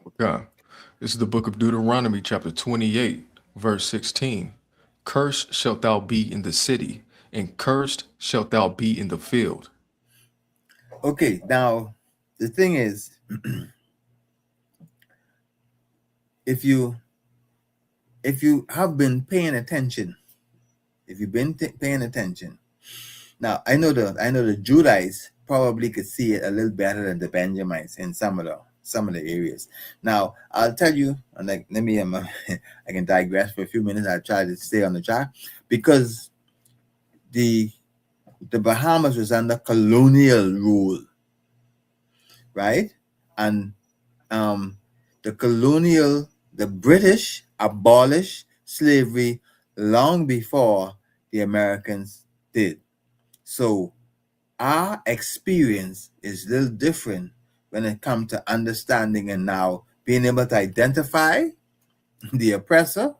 Okay. This is the book of Deuteronomy, chapter 28, verse 16. Cursed shalt thou be in the city, and cursed shalt thou be in the field. Okay, now the thing is, if you have been paying attention, paying attention, now I know the Judites probably could see it a little better than the Benjamites in some of the areas. Now I'll tell you, and let me I can digress for a few minutes. I'll try to stay on the track, because the Bahamas was under colonial rule, right? And the British abolished slavery long before the Americans did. So our experience is a little different when it comes to understanding and now being able to identify the oppressor,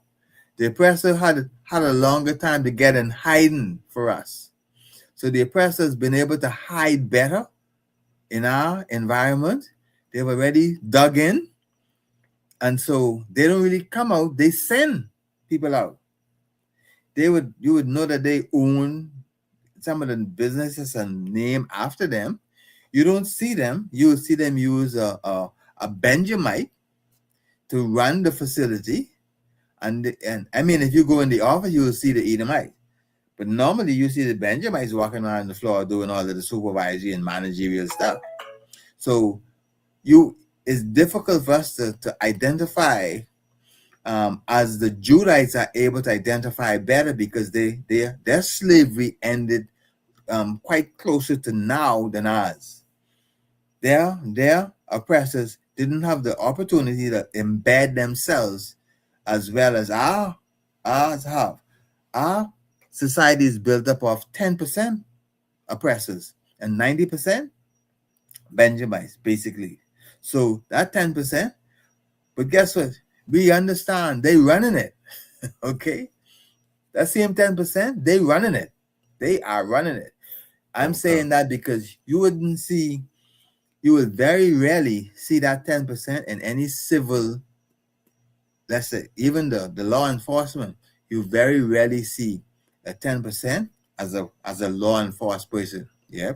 The oppressor had a longer time to get in hiding for us. So the oppressor has been able to hide better in our environment. They've already dug in. And so they don't really come out. They send people out. You would know that they own some of the businesses and name after them. You don't see them. You will see them use a Benjamite to run the facility. And I mean, if you go in the office, you will see the Edomite. But normally you see the Benjamites walking around the floor doing all of the supervisory and managerial stuff. So it's difficult for us to identify as the Judites are able to identify better because their slavery ended quite closer to now than ours. Their oppressors didn't have the opportunity to embed themselves as well as ours have. Our society is built up of 10% oppressors and 90% Benjamites, basically. So that 10%, but guess what? We understand they running it. Okay? That same 10%, they running it. They are running it. I'm saying that because you would very rarely see that 10% in any civil, let's say, even the law enforcement. You very rarely see a 10% as a law enforced person. Yeah.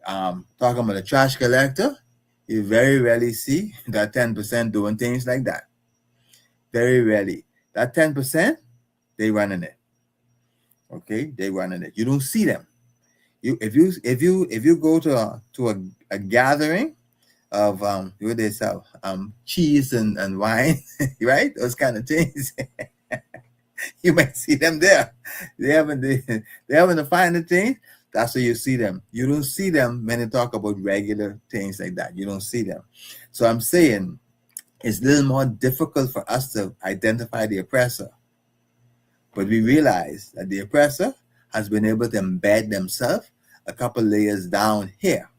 Talking about a trash collector, you very rarely see that 10% doing things like that. Very rarely. That 10%, they running it. Okay, they running it. You don't see them. If you go to a gathering of what they sell cheese and wine, right? Those kind of things. You might see them there. They haven't the finer things. That's where you see them. You don't see them when they talk about regular things like that. You don't see them. So I'm saying it's a little more difficult for us to identify the oppressor. But we realize that the oppressor has been able to embed themselves a couple layers down here.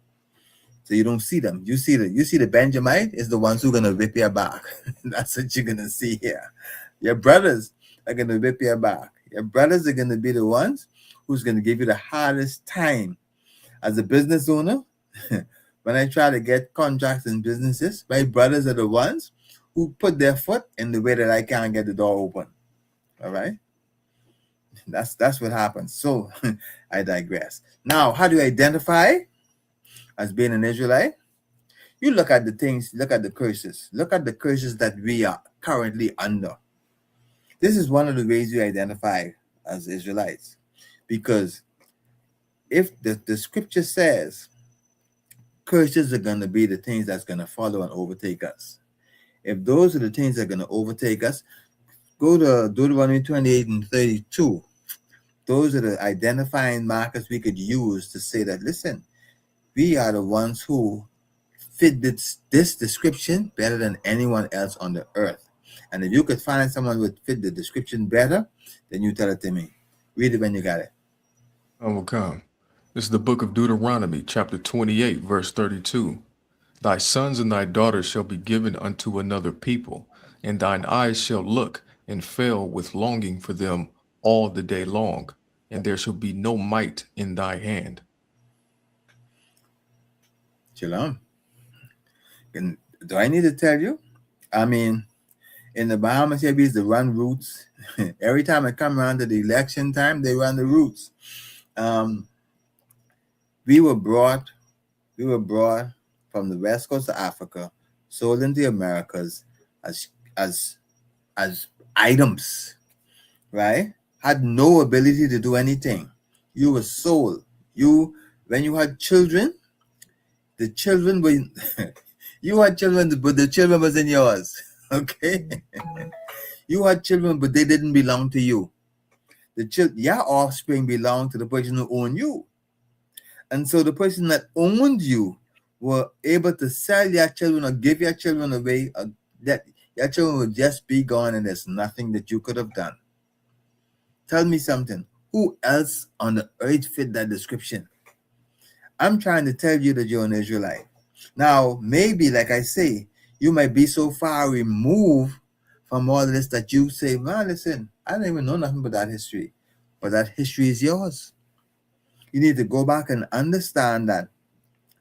So you don't see them. You see the Benjamite is the ones who are gonna rip your back. That's what you're gonna see here. Your brothers are gonna rip your back. Your brothers are gonna be the ones who's gonna give you the hardest time. As a business owner, when I try to get contracts in businesses, my brothers are the ones who put their foot in the way that I can't get the door open. All right. That's what happens. So I digress. Now, how do you identify as being an Israelite? You look at the things, look at the curses. Look at the curses that we are currently under. This is one of the ways you identify as Israelites. Because if the scripture says curses are going to be the things that's going to follow and overtake us. If those are the things that are going to overtake us, go to Deuteronomy 28 and 32. Those are the identifying markers we could use to say that, listen, we are the ones who fit this description better than anyone else on the earth. And if you could find someone who would fit the description better, then you tell it to me. Read it when you got it. I will come. This is the book of Deuteronomy, chapter 28, verse 32. Thy sons and thy daughters shall be given unto another people, and thine eyes shall look and fail with longing for them all the day long, and there shall be no might in thy hand. Shalom. And do I need to tell you? I mean, in the Bahamas, here we used to run routes. Every time I come around to the election time, they run the routes. We were brought from the west coast of Africa, sold into the Americas as items, right? Had no ability to do anything. You were sold. When you had children, the children were you had children, but the children wasn't yours. Okay? You had children, but they didn't belong to you. Your offspring belonged to the person who owned you. And so the person that owned you were able to sell your children or give your children away, that your children would just be gone and there's nothing that you could have done. Tell me something. Who else on the earth fit that description? I'm trying to tell you that you're an Israelite. Now, maybe, like I say, you might be so far removed from all this that you say, well, listen, I don't even know nothing about that history. But that history is yours. You need to go back and understand that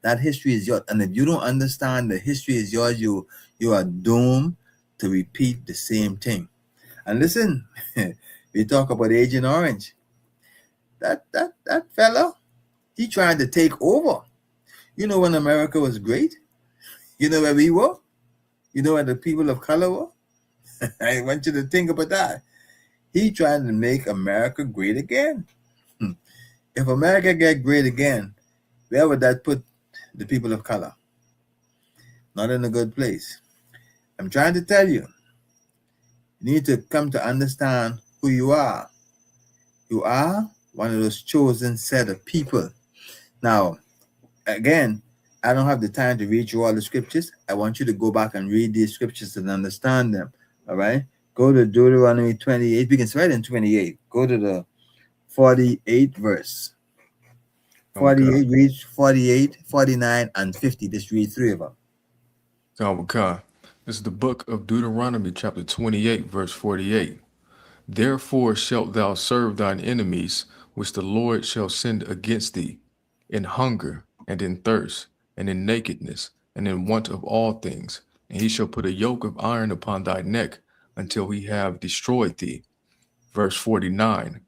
that history is yours. And if you don't understand the history is yours, you are doomed to repeat the same thing. And listen, we talk about Agent Orange. That fella, he tried to take over. You know when America was great? You know where we were? You know where the people of color were? I want you to think about that. He trying to make America great again. If America get great again, where would that put the people of color? Not in a good place. I'm trying to tell you, you need to come to understand who you are. You are one of those chosen set of people. Now, again, I don't have the time to read through all the scriptures. I want you to go back and read these scriptures and understand them. All right? Go to Deuteronomy 28. We can start in 28. Go to the 48th verse. 48, read 48, 49, and 50. Just read three of them. Okay. This is the book of Deuteronomy, chapter 28, verse 48. Therefore shalt thou serve thine enemies, which the Lord shall send against thee, in hunger, and in thirst, and in nakedness, and in want of all things. And he shall put a yoke of iron upon thy neck, until he have destroyed thee. Verse 49.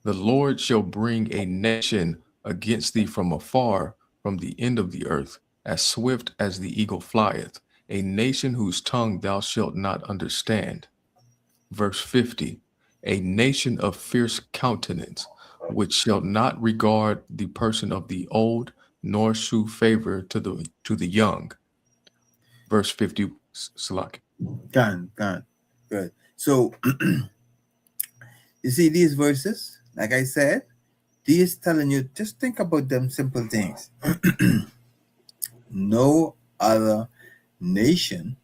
The Lord shall bring a nation against thee from afar, from the end of the earth, as swift as the eagle flieth, a nation whose tongue thou shalt not understand. Verse 50. A nation of fierce countenance, which shall not regard the person of the old, nor shew favor to the young. Verse 50. Salaki. Gone. Good. So, you see these verses, like I said, these telling you, just think about them simple things. No other nation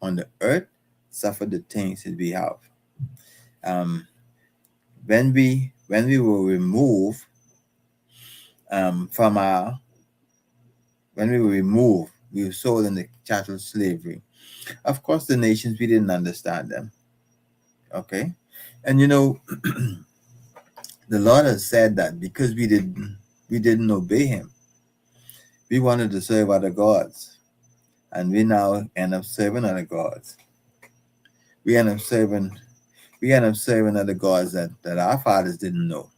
on the earth suffered the things that we have. When we were removed from our, when we were removed, we were sold into chattel slavery. Of course, the nations, we didn't understand them. Okay, and you know, the Lord has said that because we didn't obey Him, we wanted to serve other gods, and we now end up serving other gods. We end up serving other gods that our fathers didn't know.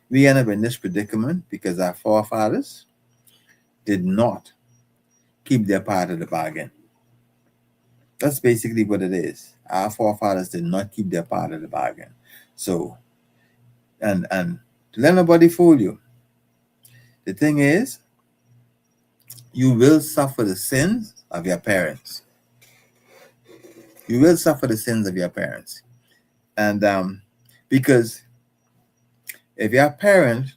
We end up in this predicament because our forefathers did not keep their part of the bargain. That's basically what it is. Our forefathers did not keep their part of the bargain. So, and to let nobody fool you, the thing is, you will suffer the sins of your parents. You will suffer the sins of your parents. And because if your parent,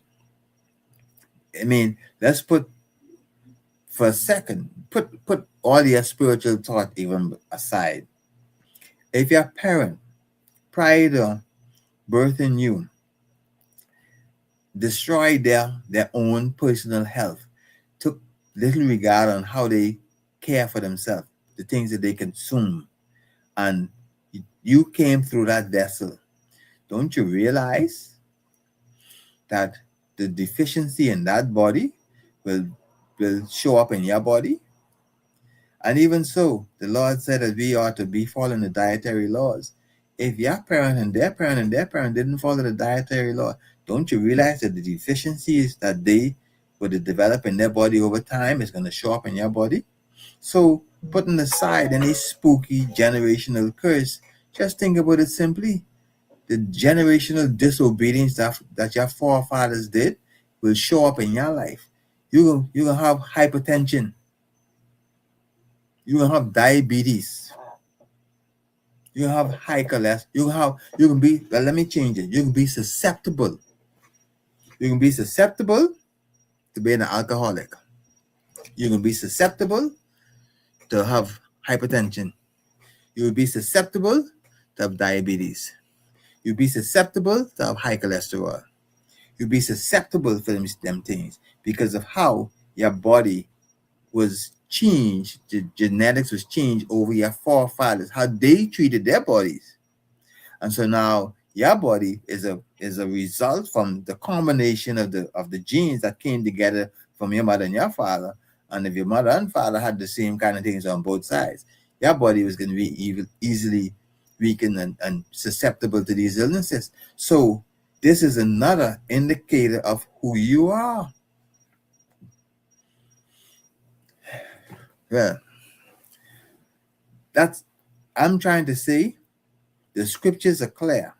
I mean, let's put for a second, put all your spiritual thought even aside. If your parent, prior to birthing you, destroyed their own personal health, took little regard on how they care for themselves, the things that they consume, and you came through that vessel, don't you realize that the deficiency in that body will show up in your body? And even so, the Lord said that we ought to be following the dietary laws. If your parent and their parent and their parent didn't follow the dietary law, don't you realize that the deficiencies that they would develop in their body over time is going to show up in your body? So, putting aside any spooky generational curse, just think about it simply. The generational disobedience that your forefathers did will show up in your life. You're going to have hypertension. You're going to have diabetes. You have high cholesterol. You can be, well, let me change it. You can be susceptible. You can be susceptible to being an alcoholic. You can be susceptible to have hypertension. You will be susceptible to have diabetes. You'll be susceptible to have high cholesterol. You'll be susceptible for them things because of how your body was changed. The genetics was changed over your forefathers, how they treated their bodies. And so now your body is a result from the combination of the genes that came together from your mother and your father. And if your mother and father had the same kind of things on both sides, your body was going to be easily weakened and susceptible to these illnesses. So this is another indicator of who you are. Well, I'm trying to say the scriptures are clear.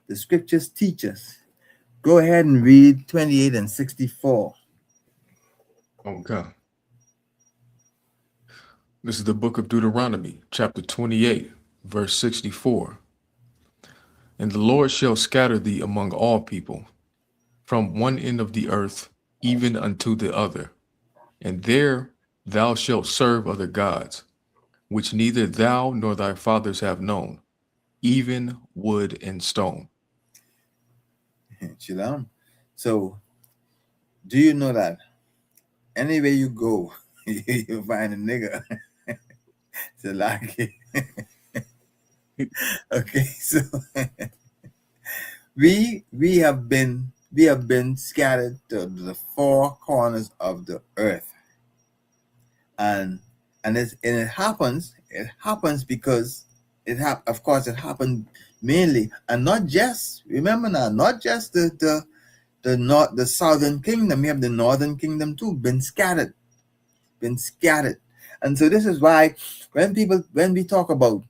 The scriptures teach us. Go ahead and read 28 and 64. Okay. This is the book of Deuteronomy, chapter 28, verse 64. And the Lord shall scatter thee among all people, from one end of the earth even unto the other. And there thou shalt serve other gods, which neither thou nor thy fathers have known, even wood and stone. Shalom. So, do you know that anywhere you go, you find a nigga? It's a lucky. Okay, so we have been scattered to the four corners of the earth, and it happens because of course it happened mainly, and not just, remember now, not just the southern kingdom. We have the northern kingdom too, been scattered. And so this is why when we talk about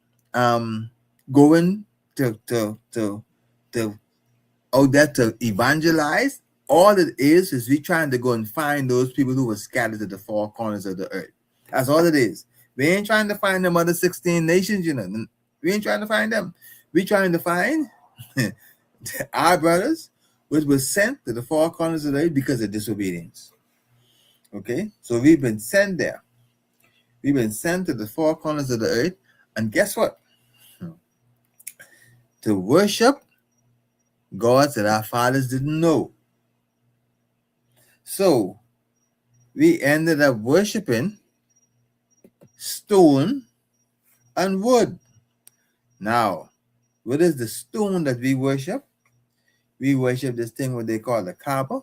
going to out there to evangelize, all it is we trying to go and find those people who were scattered to the four corners of the earth. That's all it is. We ain't trying to find them other 16 nations, we ain't trying to find them. We trying to find our brothers which was sent to the four corners of the earth because of disobedience. Okay, so we've been sent there. We've been sent to the four corners of the earth, and guess what? To worship gods that our fathers didn't know. So we ended up worshiping stone and wood. Now, what is the stone that we worship? We worship this thing what they call the Kaaba.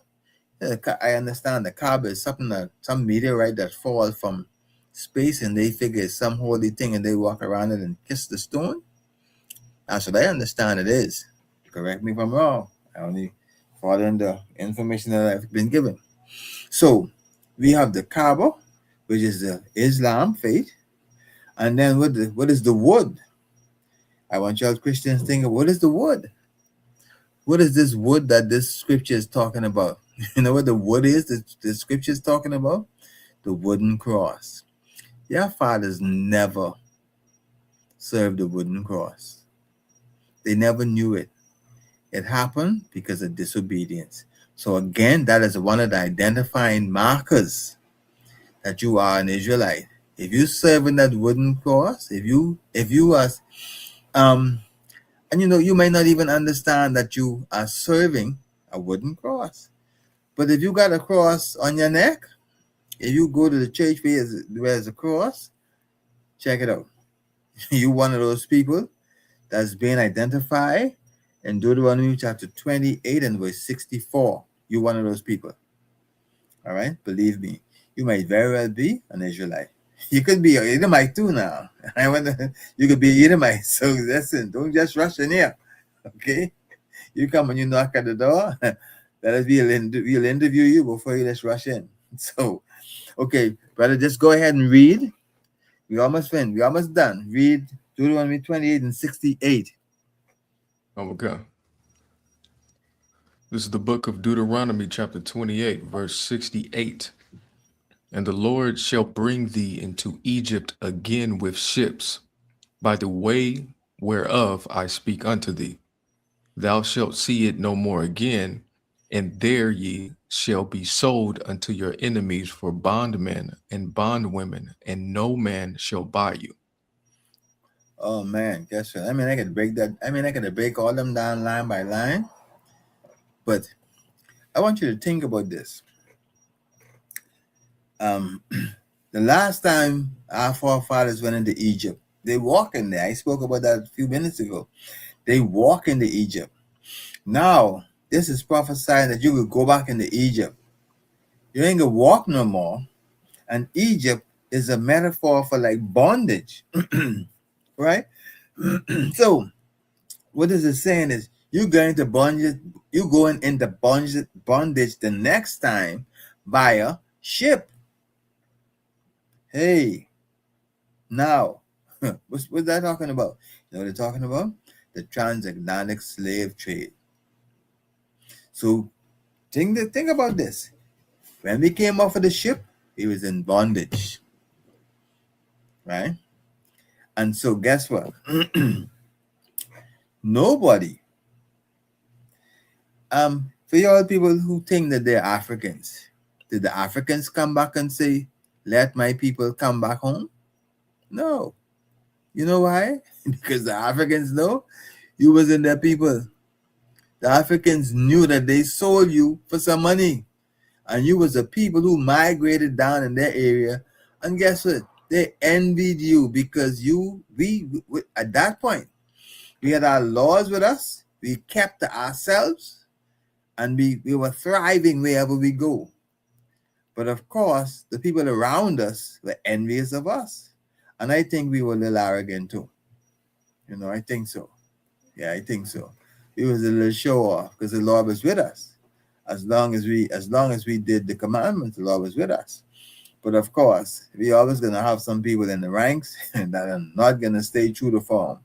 I understand the Kaaba is some meteorite that falls from space, and they figure it's some holy thing, and they walk around it and kiss the stone. That's what I understand it is. Correct me if I'm wrong. I only following the information that I've been given. So we have the Kaaba, which is the Islam faith, and then what is the wood? I want y'all Christians to think of what is the wood? What is this wood that this scripture is talking about? You know what the wood is that the scripture is talking about? The wooden cross. Your fathers never served the wooden cross. They never knew it. It happened because of disobedience. So again, that is one of the identifying markers that you are an Israelite. If you serving that wooden cross, if you are and you might not even understand that you are serving a wooden cross. But if you got a cross on your neck, if you go to the church where there's a cross, check it out. You one of those people that's being identified in Deuteronomy chapter 28 and verse 64. You one of those people. All right? Believe me, you might very well be an Israelite. You could be an Edomite too now. You could be an Edomite. So listen, don't just rush in here. Okay? You come and you knock at the door. We'll interview you before you just rush in. So, okay, brother, just go ahead and read. We almost finished. We almost done. Read Deuteronomy 28 and 68. Okay. This is the book of Deuteronomy, chapter 28, verse 68. And the Lord shall bring thee into Egypt again with ships, by the way whereof I speak unto thee. Thou shalt see it no more again, and there ye shall be sold unto your enemies for bondmen and bondwomen, and no man shall buy you. Oh man, guess what? I could break that. I could break all them down line by line. But I want you to think about this. The last time our forefathers went into Egypt, they walked in there. I spoke about that a few minutes ago. They walk into Egypt. Now, this is prophesying that you will go back into Egypt. You ain't gonna walk no more. And Egypt is a metaphor for like bondage, right? So what is it saying is you're going to bondage, you're going into bondage the next time via ship. Hey, now, what's that talking about? You know what they're talking about? The transatlantic slave trade. So think about this. When we came off of the ship, he was in bondage, right? And so guess what? Nobody, for y'all people who think that they're Africans, did the Africans come back and say, let my people come back home? No. You know why? Because the Africans know you wasn't their people. The Africans knew that they sold you for some money. And you was the people who migrated down in their area. And guess what? They envied you because we at that point, we had our laws with us. We kept to ourselves. And we were thriving wherever we go. But of course, the people around us were envious of us. And I think we were a little arrogant too. You know, I think so. Yeah, I think so. It was a little show off because the Lord was with us. As long as we did the commandments, the Lord was with us. But of course, we always gonna have some people in the ranks that are not gonna stay true to form.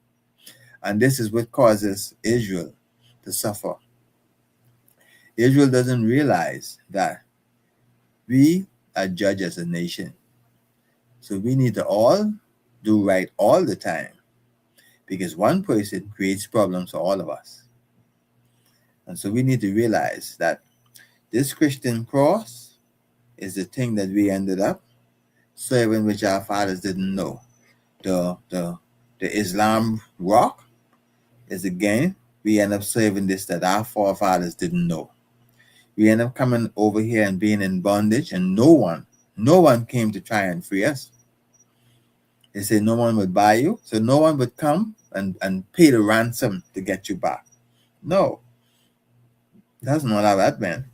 And this is what causes Israel to suffer. Israel doesn't realize that we are judged as a nation. So we need to all do right all the time. Because one person creates problems for all of us. And so we need to realize that this Christian cross is the thing that we ended up serving, which our fathers didn't know. The Islam rock is, again, we end up serving this that our forefathers didn't know. We end up coming over here and being in bondage, and no one came to try and free us. They said no one would buy you, so no one would come and pay the ransom to get you back. No, that's not how that meant.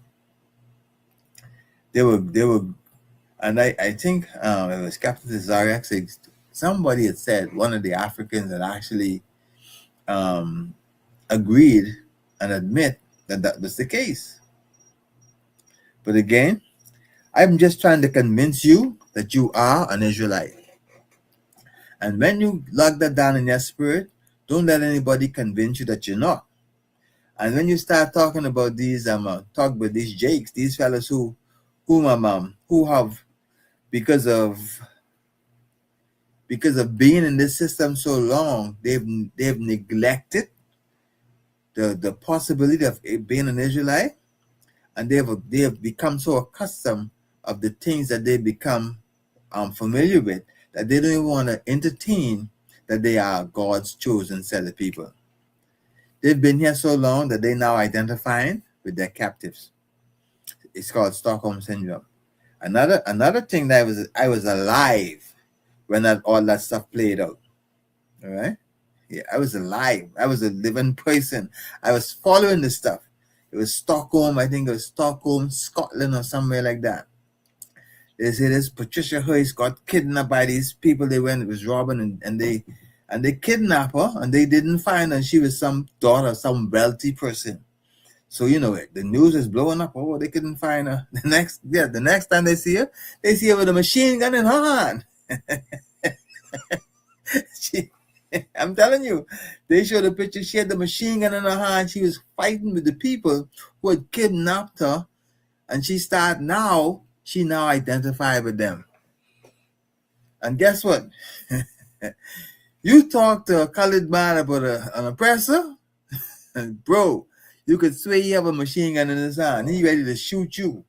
They were, and I think it was Captain Zariak. Somebody had said, one of the Africans had actually agreed and admit that was the case. But again, I'm just trying to convince you that you are an Israelite. And when you lock that down in your spirit, don't let anybody convince you that you're not. And when you start talking about these, talk about these jakes, these fellas who have, because of being in this system so long, they've neglected the possibility of being an Israelite, and they have become so accustomed of the things that they become familiar with that they don't even want to entertain that they are God's chosen set of people. They've been here so long that they now identifying with their captives. It's called Stockholm Syndrome. Another thing that I was alive when all that stuff played out. All right? Yeah, I was alive. I was a living person. I was following this stuff. It was Stockholm, I think it was Stockholm, Scotland, or somewhere like that. They say this Patricia Hearst got kidnapped by these people. It was robbing, and they kidnapped her, and they didn't find her. She was some daughter of some wealthy person. So the news is blowing up. Oh, they couldn't find her. The next time they see her with a machine gun in her hand. I'm telling you, they showed a picture. She had the machine gun in her hand. She was fighting with the people who had kidnapped her, and she now identified with them. And guess what? You talk to a colored man about an oppressor, and bro, you could swear he have a machine gun in his hand. He ready to shoot you.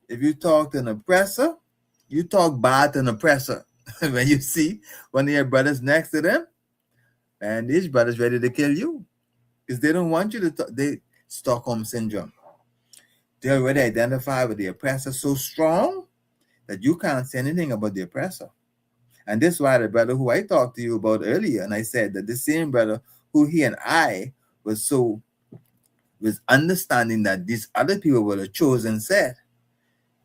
If you talk to an oppressor, you talk bad to an oppressor. When you see one of your brothers next to them, and these brothers ready to kill you because they don't want you to Stockholm Syndrome. They already identify with the oppressor so strong that you can't say anything about the oppressor. And this is why the brother who I talked to you about earlier, and I said that the same brother who he and I was understanding that these other people were the chosen set.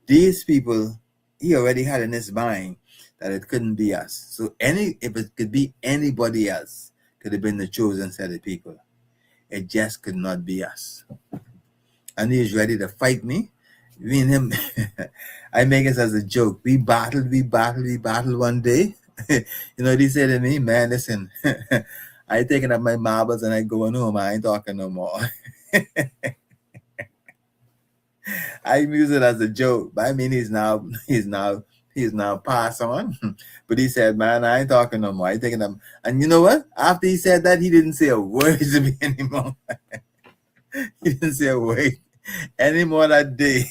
These people, he already had in his mind that it couldn't be us. So if it could be anybody else, could have been the chosen set of people. It just could not be us. And he was ready to fight me. Me and him, I make it as a joke. We battled one day. They said to me, man, listen, I taking up my marbles and I going home. I ain't talking no more. I use it as a joke, but I mean he's now passed on. But he said, man, I ain't talking no more. I taking up. And you know what? After he said that, he didn't say a word to me anymore. He didn't say a word anymore that day.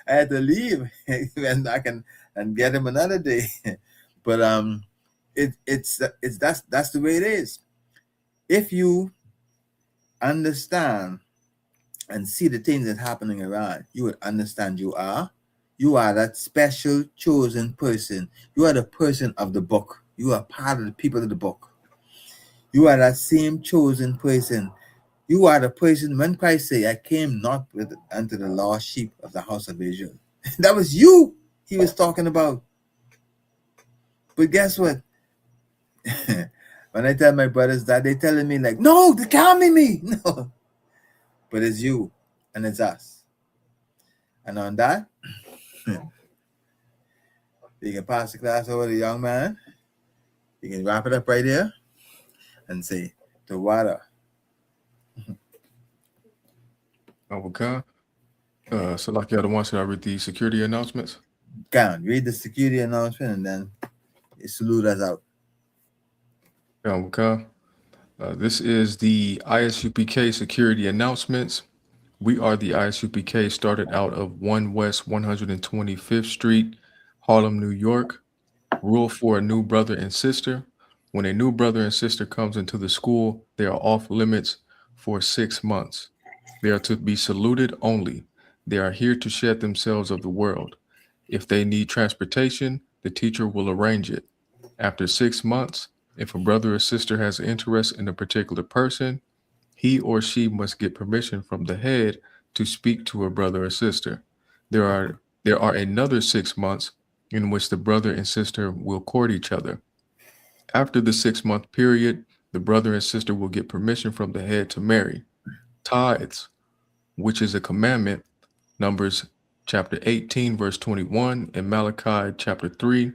I had to leave and back and get him another day. But that's the way it is. If you understand and see the things that's happening around, you would understand you are that special chosen person. You are the person of the book. You are part of the people of the book. You are that same chosen person. You are the person when Christ say, I came not unto the lost sheep of the house of Israel. That was you he was talking about. But guess what? When I tell my brothers that, they telling me like, no, they can't be me. No. But it's you and it's us. And on that, you can pass the class over to the young man. You can wrap it up right here and say, the water. Okay. So like the other one, should I read the security announcements? Can read the security announcement and then you salute us out. Okay. This is the ISUPK security announcements. We are the ISUPK, started out of 1 West 125th Street, Harlem, New York. Rule for a new brother and sister. When a new brother and sister comes into the school, they are off limits for 6 months. They are to be saluted only. They are here to shed themselves of the world. If they need transportation, the teacher will arrange it. After 6 months, if a brother or sister has interest in a particular person, he or she must get permission from the head to speak to a brother or sister. There are another 6 months in which the brother and sister will court each other. After the 6-month period, the brother and sister will get permission from the head to marry. Tithes, which is a commandment, Numbers chapter 18, verse 21, and Malachi chapter 3,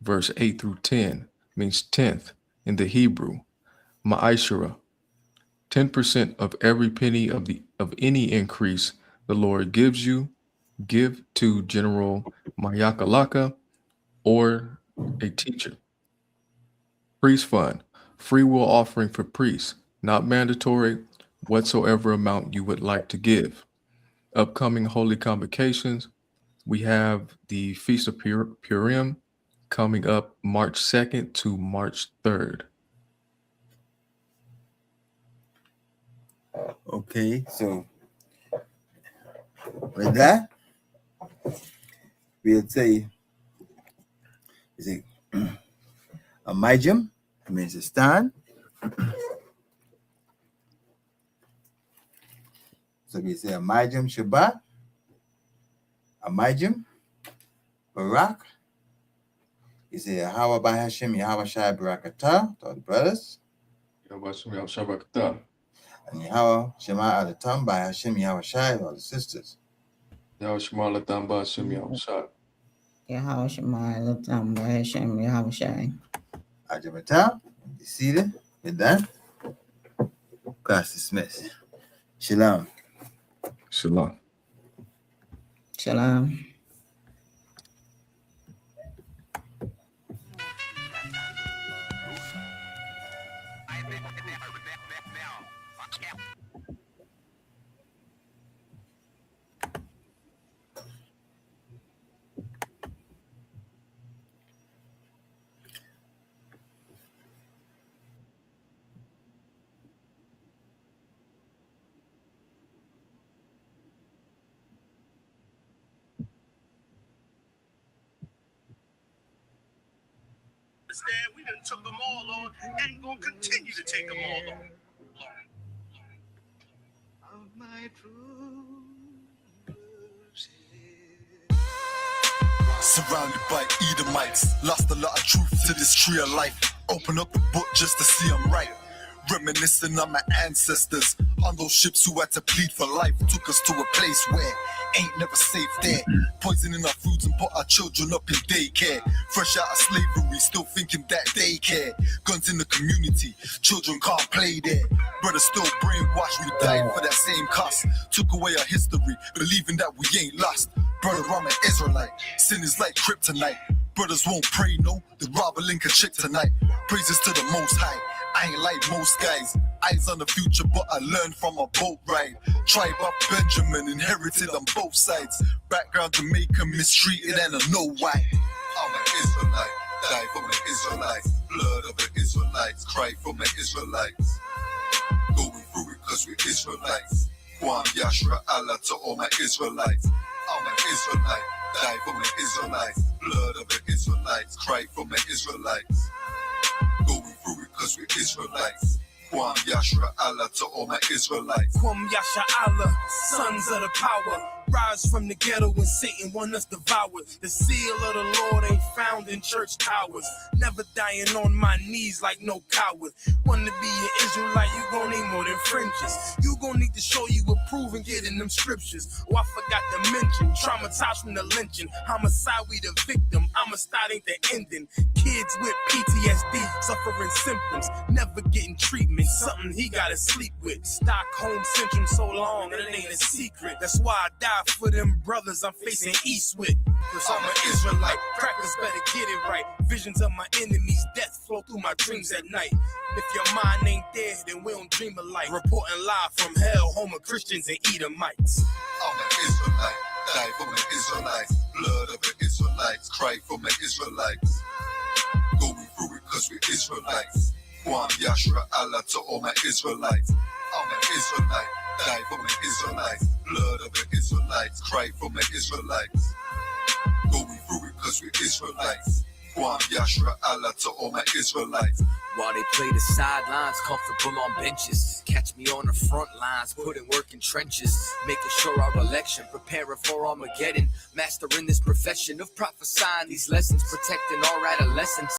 verse 8 through 10, means tenth in the Hebrew. Ma'ashara, 10% of every penny of any increase the Lord gives you, give to General Mayakalaka or a teacher. Priest fund, free will offering for priests, not mandatory, whatsoever amount you would like to give. Upcoming holy convocations, we have the Feast of Purim coming up March 2nd to March 3rd. Okay, so with that, we'll say, a majum means to stand. So we say a majum Shabbat, a majum Barak. You say Yahweh by Hashem, Yahweh Shai Barakatah, to the brothers. And Yahweh Shema Adatam by Hashem, Yahweh Shai, to the sisters. Yahweh Shema Latam Ba Hashem Yahweh Shai. Yahweh Shema Latam Ba Hashem Yahweh Shai. Ajabata, be seated. With that, class dismissed. Shalom. Shalom. Shalom. We done took them all on and gonna continue to take them all on. Surrounded by Edomites, lost a lot of truth to this tree of life. Open up the book just to see I'm right. Reminiscing on my ancestors, on those ships who had to plead for life. Took us to a place where ain't never safe there. Poisoning our foods and put our children up in daycare. Fresh out of slavery, still thinking that they care. Guns in the community, children can't play there. Brothers still brainwashed, we died for that same cost. Took away our history, believing that we ain't lost. Brother, I'm an Israelite, sin is like kryptonite. Brothers won't pray, no, they rob a link a chick tonight. Praises to the Most High, I ain't like most guys. Eyes on the future, but I learned from a boat ride. Tribe of Benjamin, inherited on both sides. Background Jamaica, mistreated and I know why. I'm an Israelite, die for my Israelites. Blood of the Israelites, cry for my Israelites. Going through it cause we're Israelites. Kwam Yashra Allah to all my Israelites. I'm an Israelite, die for my Israelites. Blood of the Israelites, cry for my Israelites. Going through it cause we're Israelites. Kwam Yashra Allah to all my Israelites. Kwam Yasha Allah, sons of the power. Rise from the ghetto when Satan want us devoured. The seal of the Lord ain't found in church towers. Never dying on my knees like no coward. Wanna be an Israelite, you gon' need more than fringes. You gon' need to show you approve and get in them scriptures. Oh, I forgot to mention, traumatized from the lynching. Homicide, we the victim. Homicide ain't the ending. Kids with PTSD, suffering symptoms, never getting treatment. Something he gotta sleep with. Stockholm syndrome so long, and it ain't a secret. That's why I die for them brothers I'm facing east with. Cause I'm an Israelite, crackers better get it right. Visions of my enemies, death flow through my dreams at night. If your mind ain't there, then we don't dream alike. Reporting live from hell, home of Christians and Edomites. I'm an Israelite, die for my Israelites. Blood of the Israelites, cry for my Israelites. Going through it cause we're Israelites. Kwam Yashra Allah to all my Israelites. I'm an Israelite, die for my Israelites. Blood of the Israelites, cry for my Israelites. Going through it cause we're Israelites. Kwam Yashra Allah to all my Israelites. While they play the sidelines, comfortable on benches. Catch me on the front lines, putting work in trenches. Making sure our election, preparing for Armageddon. Mastering this profession of prophesying these lessons, protecting our adolescents.